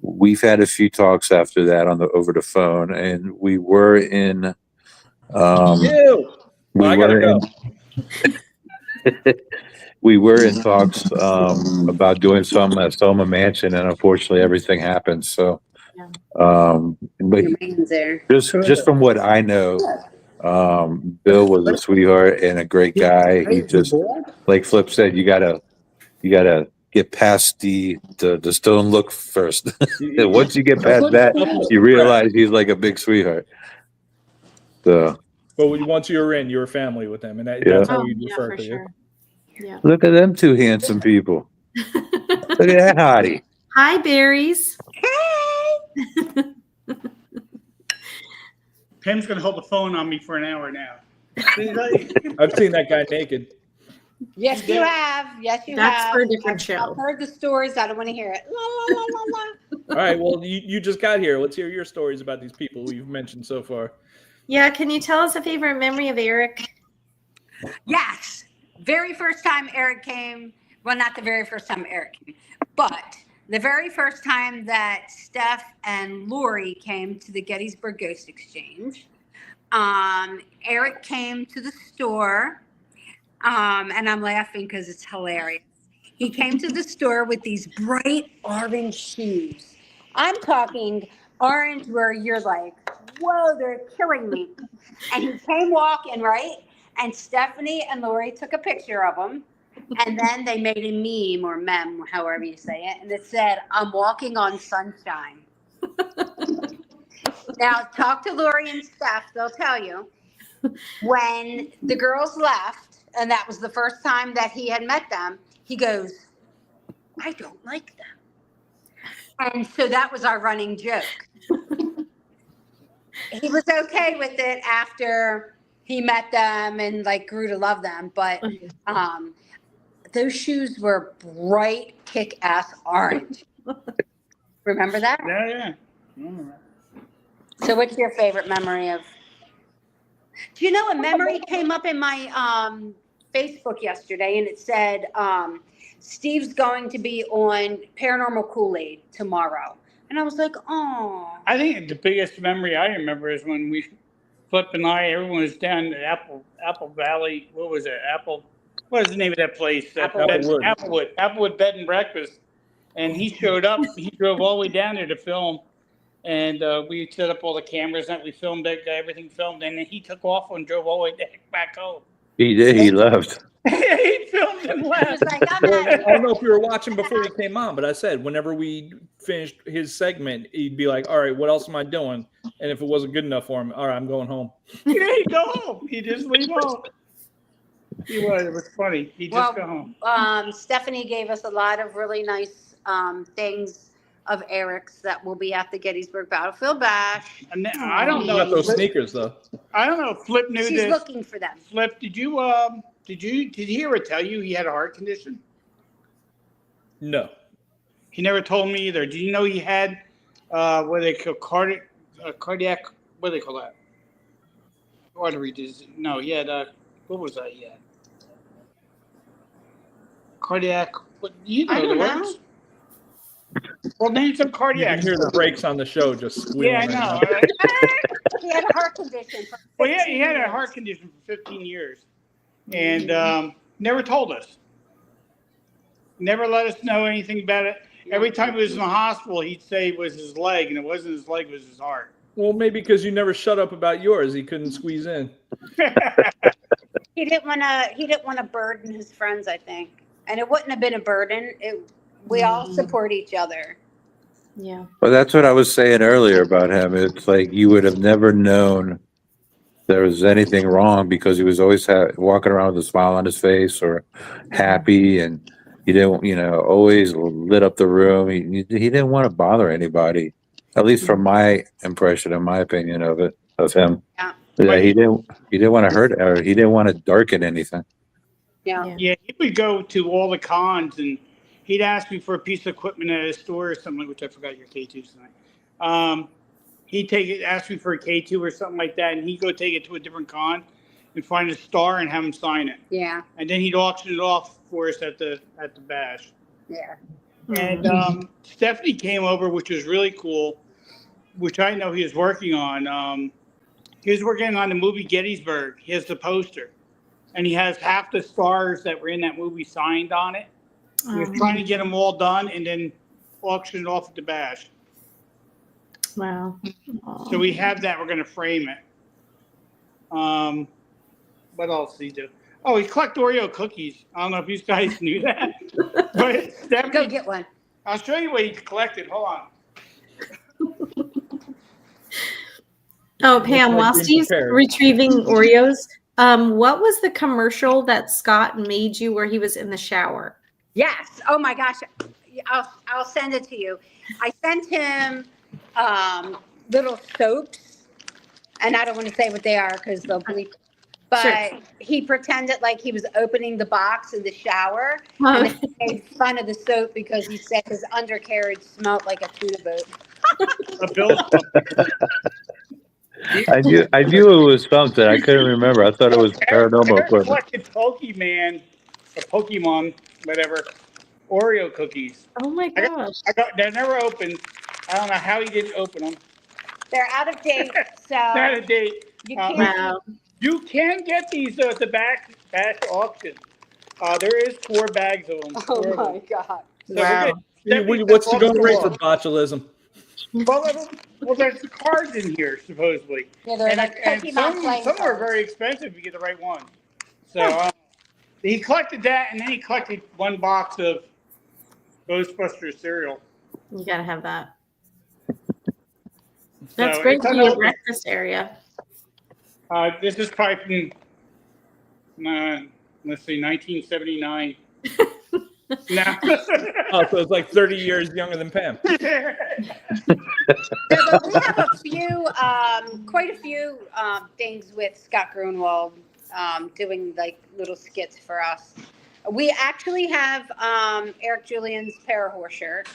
we've had a few talks after that over the phone, and we were in. We were in. We were in talks about doing some at Soma Mansion, and unfortunately, everything happened. So, but just from what I know, Bill was a sweetheart and a great guy. He just, like Flip said, you gotta get past the stone look first. And once you get past that, you realize he's like a big sweetheart. So, but once you were family with him, and that's how we refer to you. Yeah. Look at them two handsome people. Look at that hottie. Hi, berries. Hey. Pam's gonna hold the phone on me for an hour now. I've seen that guy naked. Yes, you have. Yes, you have. That's for a different show. I've heard the stories. I don't want to hear it. La, la, la, la, la. All right. Well, you just got here. Let's hear your stories about these people we've mentioned so far. Yeah. Can you tell us a favorite memory of Eric? Yes. Very first time Eric came. Well, not the very first time Eric came, but the very first time that Steph and Lori came to the Gettysburg Ghost Exchange. Eric came to the store. And I'm laughing because it's hilarious. He came to the store with these bright orange shoes. I'm talking orange where you're like, whoa, they're killing me. And he came walking, right? And Stephanie and Lori took a picture of him. And then they made a meme or mem, however you say it. And it said, I'm walking on sunshine. Now, talk to Lori and Steph. They'll tell you. When the girls left, and that was the first time that he had met them, he goes, I don't like them. And so that was our running joke. He was okay with it after he met them and like grew to love them. But those shoes were bright, kick-ass orange. Remember that? Yeah. So what's your favorite memory of? Do you know a memory came up in my Facebook yesterday, and it said Steve's going to be on Paranormal Kool-Aid tomorrow. And I was like, oh. I think the biggest memory I remember is when Flip and everyone was down at Apple Valley. What was it? What is the name of that place? Applewood Bed and Breakfast. And he showed up. He drove all the way down there to film. And we set up all the cameras and we filmed everything filmed. And then he took off and drove all the way back home. He did. He left. He filmed and left. Like, I don't know if you were watching before you came on, but I said whenever we finished his segment, he'd be like, all right, what else am I doing? And if it wasn't good enough for him, all right, I'm going home. Yeah, he'd go home. He'd just leave home. It was funny. He'd just go home. Stephanie gave us a lot of really nice things of Eric's that will be at the Gettysburg Battlefield Bash. And I don't know Not those sneakers though. I don't know if Flip knew She's this. looking for them. Flip, did he ever tell you he had a heart condition? No. He never told me either. Do you know he had what they call cardiac? What do they call that? Artery disease. No, he had what was that? He had cardiac. What you know the words? Well, name some You cardiac. can hear the brakes on the show just squealing. Yeah, I know. right He had a heart condition. Well, yeah, he had a heart condition for 15 years, and never told us. Never let us know anything about it. Every time he was in the hospital, he'd say it was his leg, and it wasn't his leg; it was his heart. Well, maybe because you never shut up about yours, he couldn't squeeze in. He didn't want to. He didn't want to burden his friends, I think, and it wouldn't have been a burden. We all support each other. Yeah. Well, that's what I was saying earlier about him. It's like you would have never known there was anything wrong because he was always walking around with a smile on his face or happy, and he didn't, always lit up the room. He didn't want to bother anybody, at least from my impression and my opinion of him. Yeah. Yeah, he didn't want to hurt, or he didn't want to darken anything. Yeah. Yeah, he would go to all the cons, and he'd ask me for a piece of equipment at a store or something, which I forgot your K2 tonight. He'd ask me for a K2 or something like that, and he'd go take it to a different con and find a star and have him sign it. Yeah. And then he'd auction it off for us at the bash. Yeah. And Stephanie came over, which was really cool, which I know he was working on. He was working on the movie Gettysburg. He has the poster, and he has half the stars that were in that movie signed on it. He was trying to get them all done and then auction it off at the bash. Wow. So we have that. We're going to frame it. What else did he do? Oh, he collected Oreo cookies. I don't know if you guys knew that. But Stephanie, Go get one. I'll show you what he collected. Hold on. Oh, Pam, like while being Steve's prepared. retrieving Oreos, what was the commercial that Scott made you where he was in the shower? Yes. Oh my gosh. I'll send it to you. I sent him little soaps, and I don't want to say what they are because they'll bleep. But Sure. he pretended like he was opening the box in the shower, Oh, and then he made fun of the soap because he said his undercarriage smelled like a tuna boat. A bill. I knew it was something. I couldn't remember. I thought it was paranormal Eric equipment. collected Pokemon, whatever, Oreo cookies. oh my gosh. They're never opened. I don't know how he didn't open them. They're out of date, so Out of date. you can't. Wow. You can get these at the back auction. There is 4 bags of them. Oh 4 of my them. god. So Wow. What's the going rate for botulism? Well, there's cards in here supposedly, Yeah, they're like and Pokemon playing some are cards. very expensive if you get the right one. So he collected that, and then he collected 1 box of Ghostbusters cereal. You got to have that. That's So great it's for your unopened. breakfast area. This is probably from, let's see, 1979. No. Oh, so it's like 30 years younger than Pam. Yeah, but we have a few, quite a few things with Scott Grunwald doing like little skits for us. We actually have Eric Julian's Parahorse shirt.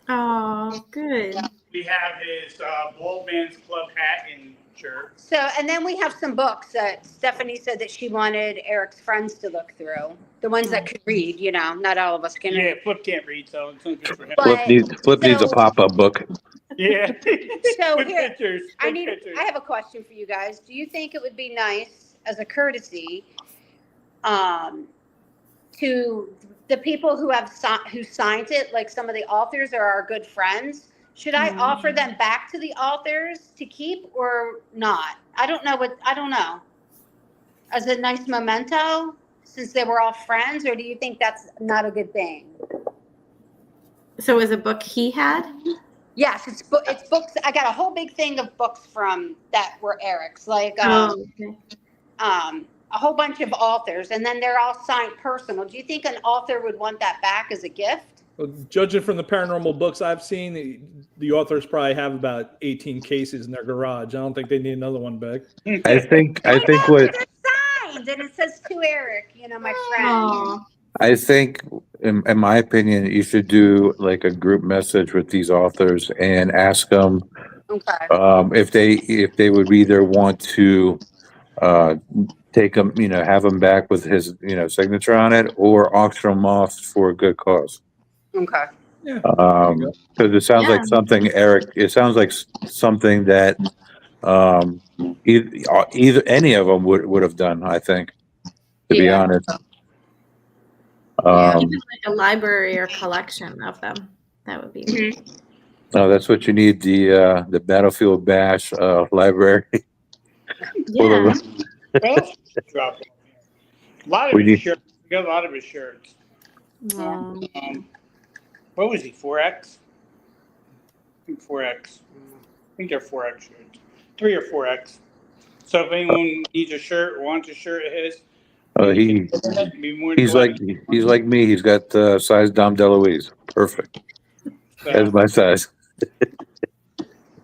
Oh, good. We have his Bald Man's Club hat and shirt. So, and then we have some books that Stephanie said that she wanted Eric's friends to look through. The ones that could read, not all of us can Yeah, read. Flip can't read, so it's not good for him. But- Flip needs a so- pop-up book. Yeah. So Good here, pictures. I Good pictures. have a question for you guys. Do you think it would be nice as a courtesy to the people who who signed it, like some of the authors are our good friends? Should I offer them back to the authors to keep or not? I don't know. As a nice memento, since they were all friends, or do you think that's not a good thing? So it was a book he had? Yes, it's books. I got a whole big thing of books from that were Eric's, like Okay. a whole bunch of authors, and then they're all signed personal. Do you think an author would want that back as a gift? Well, judging from the paranormal books I've seen, the authors probably have about 18 cases in their garage. I don't think they need another one back. I think They're what signed, and it says to Eric, my friend. Aw. I think, in my opinion, you should do like a group message with these authors and ask them Okay. if they would either want to take them, have them back with his signature on it, or auction them off for a good cause. Okay. Because it sounds Yeah. like something it sounds like something that either any of them would have done, I think, to be Yeah. honest. Even like a library or collection of them. That would be neat. Oh, that's what you need, the Battlefield Bash library. Yeah. Drop it. A lot of We his need- shirts. We got a lot of his shirts. What was he? 4X? I think 4X. I think they're 4X shirts. 3 or 4X. So if anyone needs a shirt or wants a shirt of his, he's like me. He's got size Dom DeLuise. Perfect. That's my size.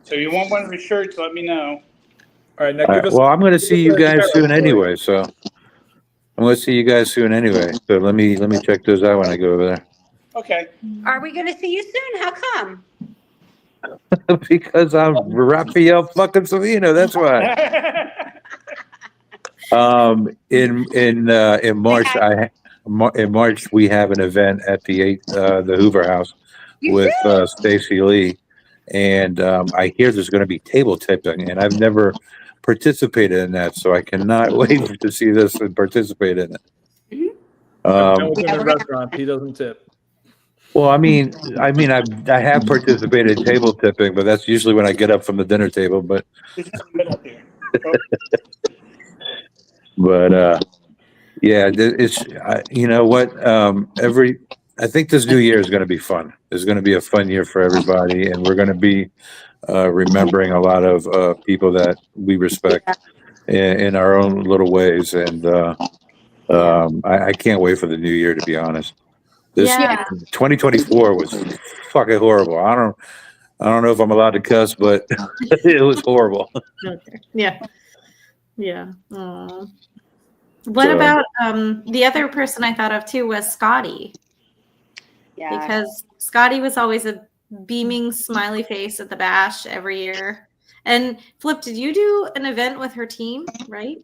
So if you want one of his shirts, let me know. All right, now Well, I'm going to see you guys soon anyway, so I'm going to see you guys soon anyway. So let me check those out when I go over there. Okay. Are we going to see you soon? How come? Because I'm Raphael fucking Savino. That's why. In March we have an event at the Hoover House with Stacy Lee, and I hear there's going to be table tipping, and I've never participated in that, so I cannot wait to see this and participate in it. I've been with him in restaurants. He doesn't tip. Well, I mean, I have participated in table tipping, but that's usually when I get up from the dinner table. But yeah, it's you know what? I think this new year is going to be fun. It's going to be a fun year for everybody, and we're going to be remembering a lot of people that we respect in our own little ways. And I can't wait for the new year, to be honest. This 2024 was fucking horrible. I don't know if I'm allowed to cuss, but it was horrible. Okay. Yeah. Yeah. Aww. What about the other person I thought of too was Scotty. Yeah. Because Scotty was always a beaming smiley face at the bash every year. And Flip, did you do an event with her team, right?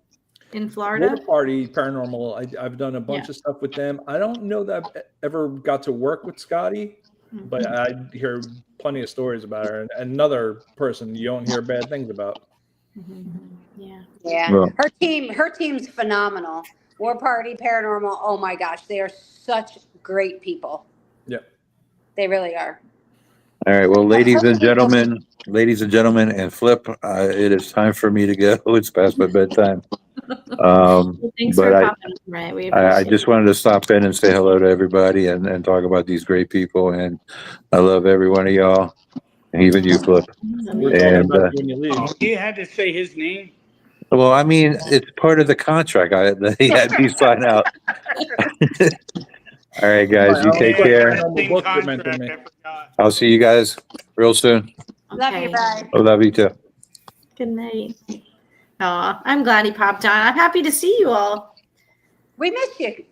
In Florida? Water Party Paranormal. I've done a bunch of stuff with them. I don't know that I've ever got to work with Scotty, but I hear plenty of stories about her. And another person you don't hear bad things about. Yeah. Well, her team's phenomenal. War Party Paranormal. Oh my gosh, they are such great people. Yep. They really are. All right. Well, ladies and gentlemen, and Flip, it is time for me to go. It's past my bedtime. Thanks for popping in, Ray. We appreciate I just wanted to stop in and say hello to everybody and talk about these great people. And I love every one of y'all, even you, Flip. We're talking about you when you leave. You had to say his name. Well, I mean, it's part of the contract that he had me sign out. All right, guys, you take care. I'll see you guys real soon. Love you, bye. I love you too. Good night. Aw, I'm glad he popped on. I'm happy to see you all. We miss you.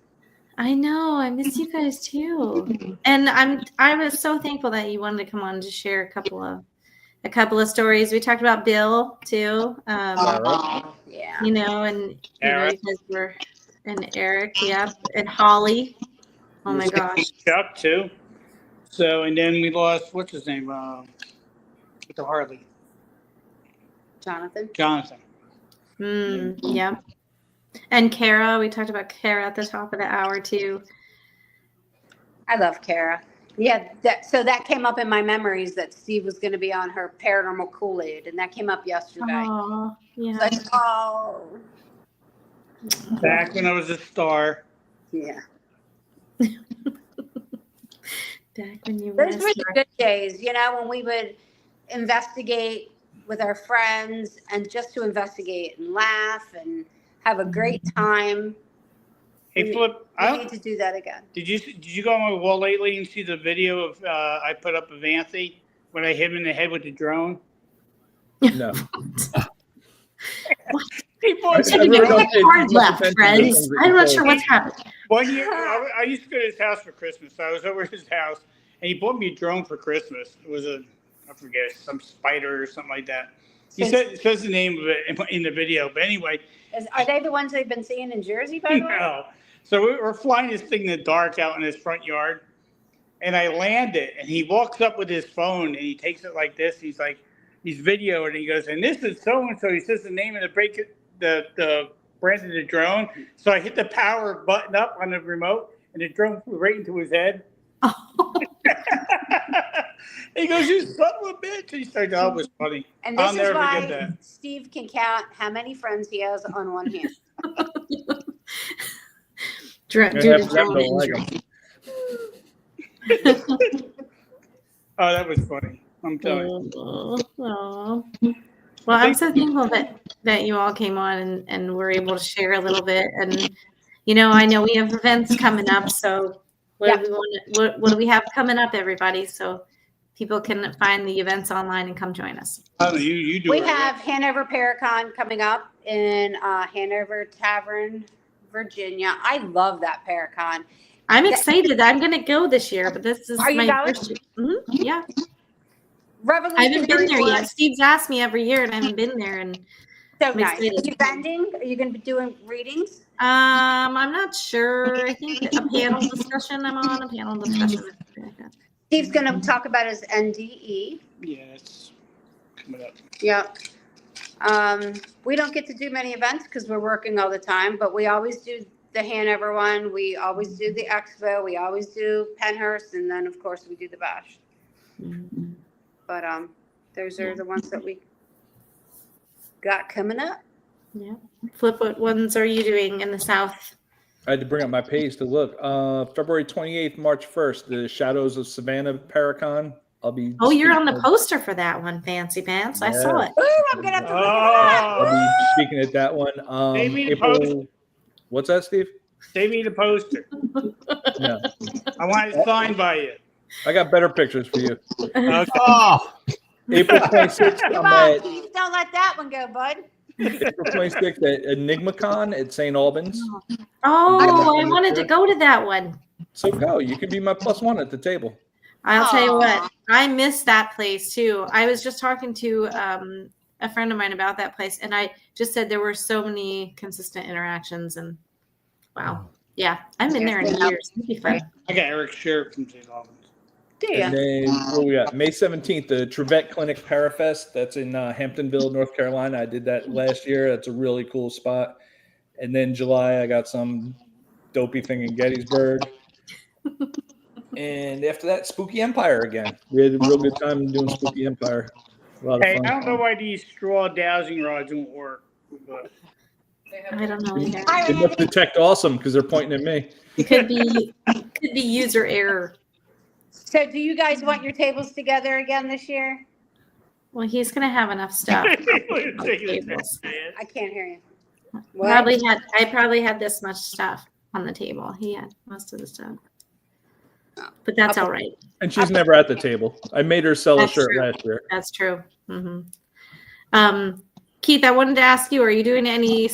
I know. I miss you guys too. And I was so thankful that you wanted to come on to share a couple of stories. We talked about Bill too. You know, and you know, you guys were, and Eric, and Holly. Oh my gosh. Chuck too. So, and then we lost, what's his name? With the Harley. Jonathan. Yeah. And Kara, we talked about Kara at the top of the hour too. I love Kara. Yeah, so that came up in my memories that Steve was going to be on her Paranormal Kool-Aid, and that came up yesterday. Oh, yeah. Like, oh. Back when I was a star. Yeah. Back when you were Those were the good days, you know, when we would investigate with our friends and just to investigate and laugh and have a great time. Hey, Flip, I need to do that again. Did you go on my wall lately and see the video of I put up of Anthony when I hit him in the head with the drone? No. People left, friends. I'm not sure what's happening. 1 year, I used to go to his house for Christmas. So I was over at his house, and he bought me a drone for Christmas. It was I forget, some spider or something like that. It says the name of it in the video. But anyway. Are they the ones they've been seeing in Jersey, by the way? No. So we're flying this thing in the dark out in his front yard, and I land it, and he walks up with his phone, and he takes it like this. He's like, he's videoing, and he goes, and this is so-and-so. He says the name of the brand of the drone. So I hit the power button up on the remote, and it drove right into his head. Oh. He goes, "You son of a bitch!" He started. That was funny. And this I'll is never forget why that. Steve can count how many friends he has on one hand. Due Yeah, to half of them drone don't like injury. 'em. Oh, that was funny. I'm telling you. Aw. Well, I'm so thankful that you all came on and were able to share a little bit. And I know we have events coming up. So what do we have coming up, everybody? So people can find the events online and come join us. Oh, you do. We it, have right? Hanover Paracon coming up in Hanover Tavern, Virginia. I love that Paracon. I'm excited. I'm going to go this year, but this is Are you my going? first year. Yeah. I haven't Revolutionary been there War. yet. Steve's asked me every year, and I haven't been there. And So I'm nice. Are excited. you vending? Are you going to be doing readings? I'm not sure. I think a panel discussion I'm on, a panel discussion. Something like that. Steve's going to talk about his NDE. Yeah, it's coming up. Yep. We don't get to do many events because we're working all the time, but we always do the Hanover one. We always do the Expo. We always do Penhurst, and then of course we do the Bash. Mhm. But those are the ones that we got coming up. Yeah. Flip, what ones are you doing in the South? I had to bring up my page to look. February 28th, March 1st, the Shadows of Savannah Paracon. I'll be. Oh, you're on the poster for that one, Fancy Pants. I saw it. Ooh, I'm gonna have to look at I'll be speaking at that one. Save me the poster. April. What's that, Steve? Save me the poster. Yeah, I want it signed by you. I got better pictures for you. Okay. Oh, April 26th, that. Come I'm on, at Steve, don't let that one go, bud. April 26th at EnigmaCon at St. Albans. Oh, I wanted to go to that one. So go. You can be my +1 at the table. I'll tell you Aw. what, I miss that place too. I was just talking to a friend of mine about that place, and I just said there were so many consistent interactions, and wow. Yeah, I've been there in years. It'd be fun. I got Eric Sheriff from St. Albans. Do And you? then what we got? May 17th, the Trevette Clinic Parafest. That's in Hamptonville, North Carolina. I did that last year. That's a really cool spot. And then July, I got some dopey thing in Gettysburg. And after that, Spooky Empire again. We had a real good time doing Spooky Empire. A lot of Hey, fun. I don't know why these straw dowsing rods won't work. But I don't know either. They must detect awesome because they're pointing at me. It could be user error. So, do you guys want your tables together again this year? Well, he's gonna have enough stuff. Wait a second, Tables. man. I can't hear you. What? I probably had this much stuff on the table. He had most of the stuff. But that's all right. And she's never at the table. I made her sell a That's shirt true. last year. That's true. Keith, I wanted to ask you, are you doing any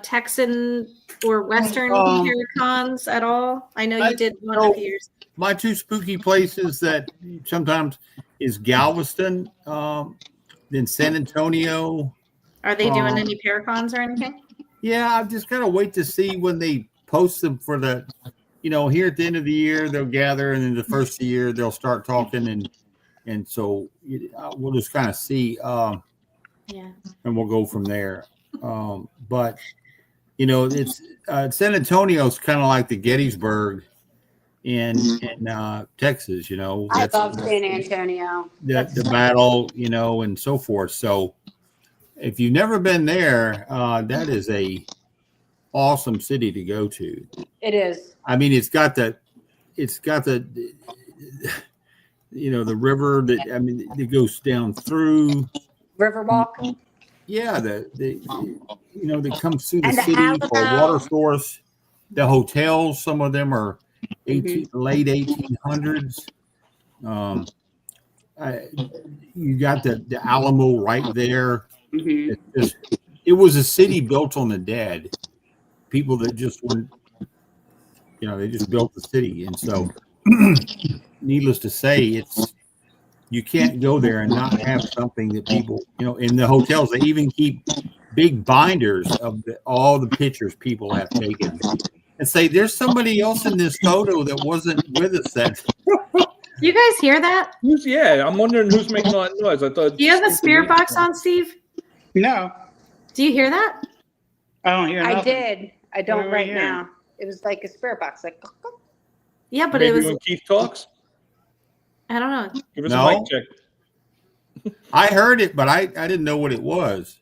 Texan or Western Paracons at all? I know you did one of yours. my two spooky places that sometimes is Galveston, then San Antonio. Are they doing any Paracons or anything? Yeah, I've just got to wait to see when they post them for the, here at the end of the year, they'll gather, and then the first of the year, they'll start talking. And so we'll just kind of see, Yeah. and we'll go from there. But, it's San Antonio's kind of like the Gettysburg in Texas, I love San Antonio. the battle, and so forth. So if you've never been there, that is a awesome city to go to. It is. I mean, it's got the the river that goes down through. Riverwalk. Yeah, that comes through the And the city for a Alamo. water source. The hotels, some of them are late 1800s. You got the Alamo right there. Mm-hmm. It was a city built on the dead. People that just went, they just built the city. And so, needless to say, you can't go there and not have something that people, in the hotels, they even keep big binders of all the pictures people have taken and say, there's somebody else in this photo that wasn't with us. That Do you guys hear that? Yeah, I'm wondering who's making all that noise. I thought. Do you have the spirit box on, Steve? No, Do you hear that? I don't hear I nothing. did. I don't What are we right hearing? now. It was like a spirit box, like. Yeah, but Maybe it was. when Keith talks, I don't know. give us No. a mic check. I heard it, but I didn't know what it was.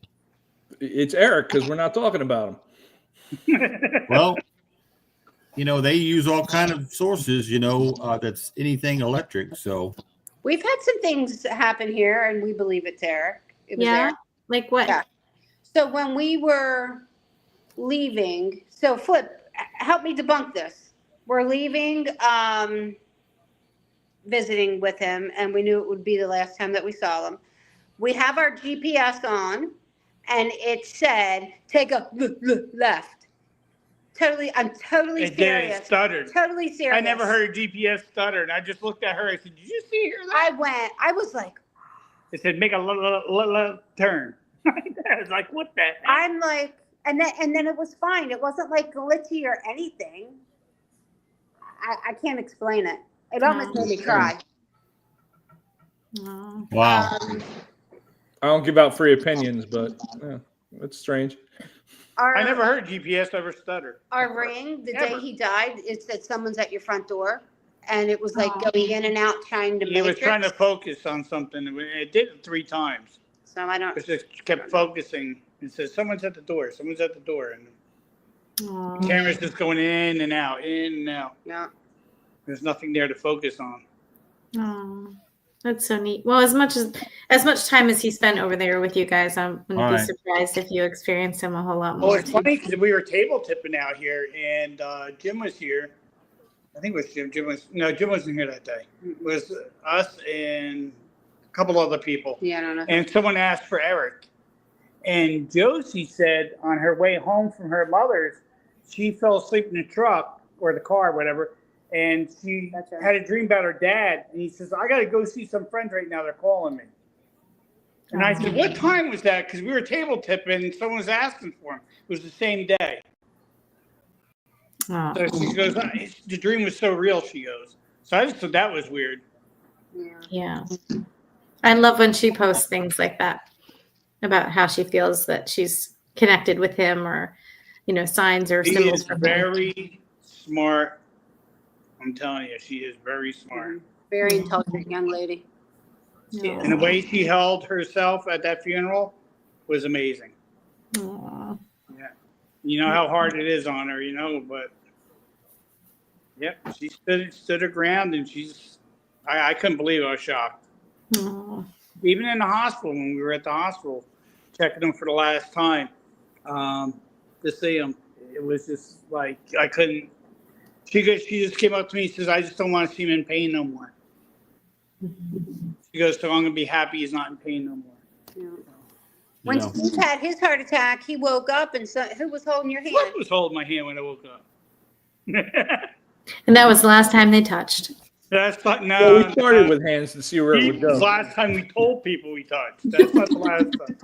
It's Eric because we're not talking about him. Well, they use all kind of sources, that's anything electric. So We've had some things happen here, and we believe it's Eric. It was Yeah. Eric. Like what? Yeah. So when we were leaving, so Flip, help me debunk this. We're leaving, visiting with him, and we knew it would be the last time that we saw him. We have our GPS on, and it said, take a left. I'm totally It did. serious. It stuttered. Totally serious. I never heard a GPS stutter, and I just looked at her. I said, "Did you hear that?" I was like, It said, "Make a turn." I was like, "What the heck?" I'm like, and then it was fine. It wasn't like glitchy or anything. I can't explain it. It almost made me cry. Oh. wow. I don't give out free opinions, but it's strange. I never heard GPS ever stutter. Our ring, the Never. day he died, it said someone's at your front door, and it was like going in and out, trying to. He was trying to focus on something. It did it 3 times. So I don't. It just kept focusing. It says, "Someone's at the door. Someone's at the door," and Oh. the camera's just going in and out, in and out. Yeah. There's nothing there to focus on. Oh. That's so neat. Well, as much time as he spent over there with you guys, I wouldn't All be right. surprised if you experienced him a whole lot more. Well, it's funny because we were table tipping out here, and Jim was here. I think it was Jim. Jim wasn't here that day. It was us and a couple other people. Yeah, I don't know. And someone asked for Eric. And Josie said on her way home from her mother's, she fell asleep in the truck or the car, whatever. And she That's right. had a dream about her dad. And he says, "I got to go see some friends right now. They're calling me." And I said, "What time was that?" Because we were table tipping and someone was asking for him. It was the same day. Oh. So she goes, "The dream was so real," she goes. So I just thought that was weird. Yeah. I love when she posts things like that about how she feels that she's connected with him, or, signs or She symbols is from him. very smart. I'm telling you, she is very smart. Very intelligent young lady. Yeah. And the way she held herself at that funeral was amazing. Aw. Yeah. You know how hard it is on her, but yep, she stood her ground, and I couldn't believe it. I was shocked. Aw. Even in the hospital, when we were at the hospital, checking him for the last time, to see him, it was just like, I couldn't. She just came up to me and says, "I just don't want to see him in pain no more." She goes, "So I'm going to be happy he's not in pain no more." Yeah. When Steve had his heart attack, he woke up, and who was holding your hand? Flip was holding my hand when I woke up. And that was the last time they touched. That's not, no. Well, we started with hands to see where it would The go. last time we told people we touched. That's not the last time.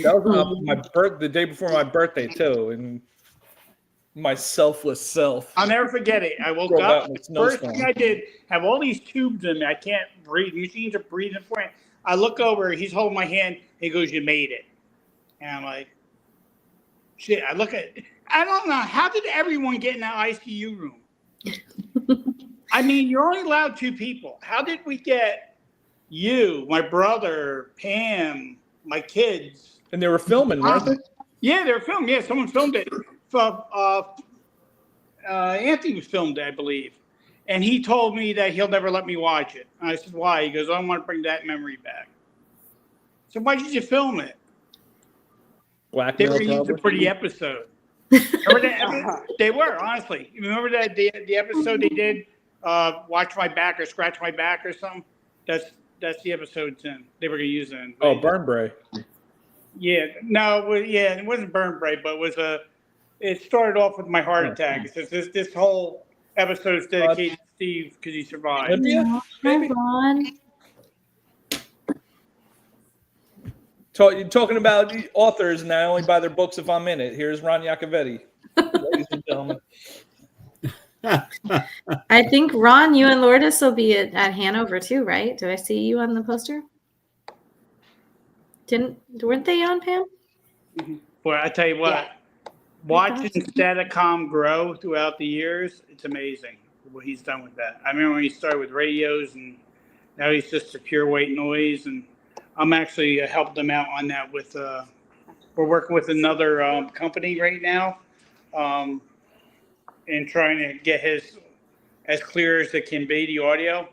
That was the day before my birthday too, and my selfless self. I'll never forget it. I woke Drove out up. in a First snowstorm. thing I did, have all these tubes in me. I can't breathe. Machines are breathing for me. I look over. He's holding my hand. He goes, "You made it." And I'm like, shit. I look at it. I don't know. How did everyone get in that ICU room? I mean, you're only allowed 2 people. How did we get you, my brother, Pam, my kids? And they were filming, weren't they? Yeah, they were filming. Yeah, someone filmed it. Anthony was filmed, I believe. And he told me that he'll never let me watch it. And I said, "Why?" He goes, "I want to bring that memory back." So why did you film it? They Blackmail, were using probably. it for the episode. Remember that episode? They were, honestly. You remember that the episode they did, "Watch My Back" or "Scratch My Back" or something? That's the episode 10. They were going to use it in. Oh, Burn Bray. Yeah, no, it wasn't Burn Bray, but it started off with my heart attack. It says this whole episode is dedicated to Steve because he survived. Olympia? Hi, Maybe? Ron. You're talking about the authors, and I only buy their books if I'm in it. Here's Ron Iacovetti, ladies and gentlemen. I think, Ron, you and Lourdes will be at Hanover too, right? Did I see you on the poster? Weren't they on, Pam? Well, I tell you what, watching Statacom grow throughout the years, it's amazing what he's done with that. I remember when he started with radios, and now he's just a pure white noise. And I'm actually helping him out on that with. We're working with another company right now, and trying to get his as clear as it can be, the audio.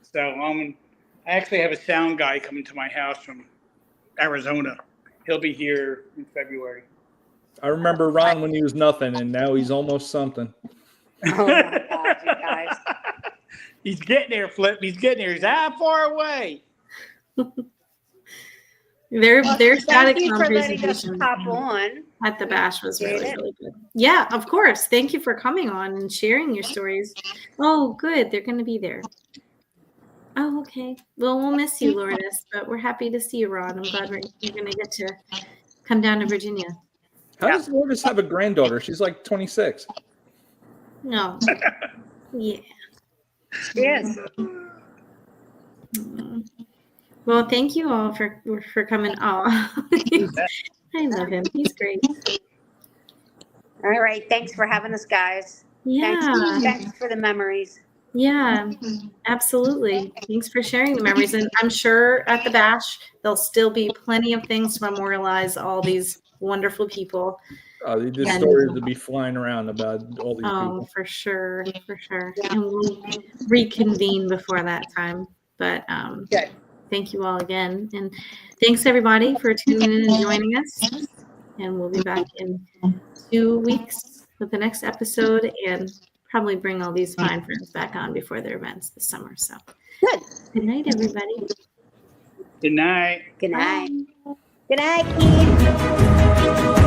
So I actually have a sound guy coming to my house from Arizona. He'll be here in February. I remember Ron when he was nothing, and now he's almost something. Oh my God, you guys. He's getting there, Flip. He's getting there. He's that far away. Their Thank you Statacom for letting us presentation pop on. at the bash was really, Appreciate it. really good. Yeah, of course. Thank you for coming on and sharing your stories. Oh, good. They're going to be there. Oh, okay. Well, we'll miss you, Lourdes, but we're happy to see you, Ron. I'm glad you're going to get to come down to Virginia. How does Lourdes have a granddaughter? She's like 26. No. Yeah. Yes. Well, thank you all for coming. Oh, I love him. He's great. All right. Thanks for having us, guys. Yeah. Thanks for the memories. Yeah, absolutely. Thanks for sharing the memories. And I'm sure at the bash, there'll still be plenty of things to memorialize all these wonderful people. The stories will be flying around about all these people. For sure. And we'll reconvene before that time. But thank you all again. And thanks, everybody, for tuning in and joining us. And we'll be back in 2 weeks with the next episode and probably bring all these fine friends back on before their events this summer. So good night, everybody. Good night. Good night. Good night, kids.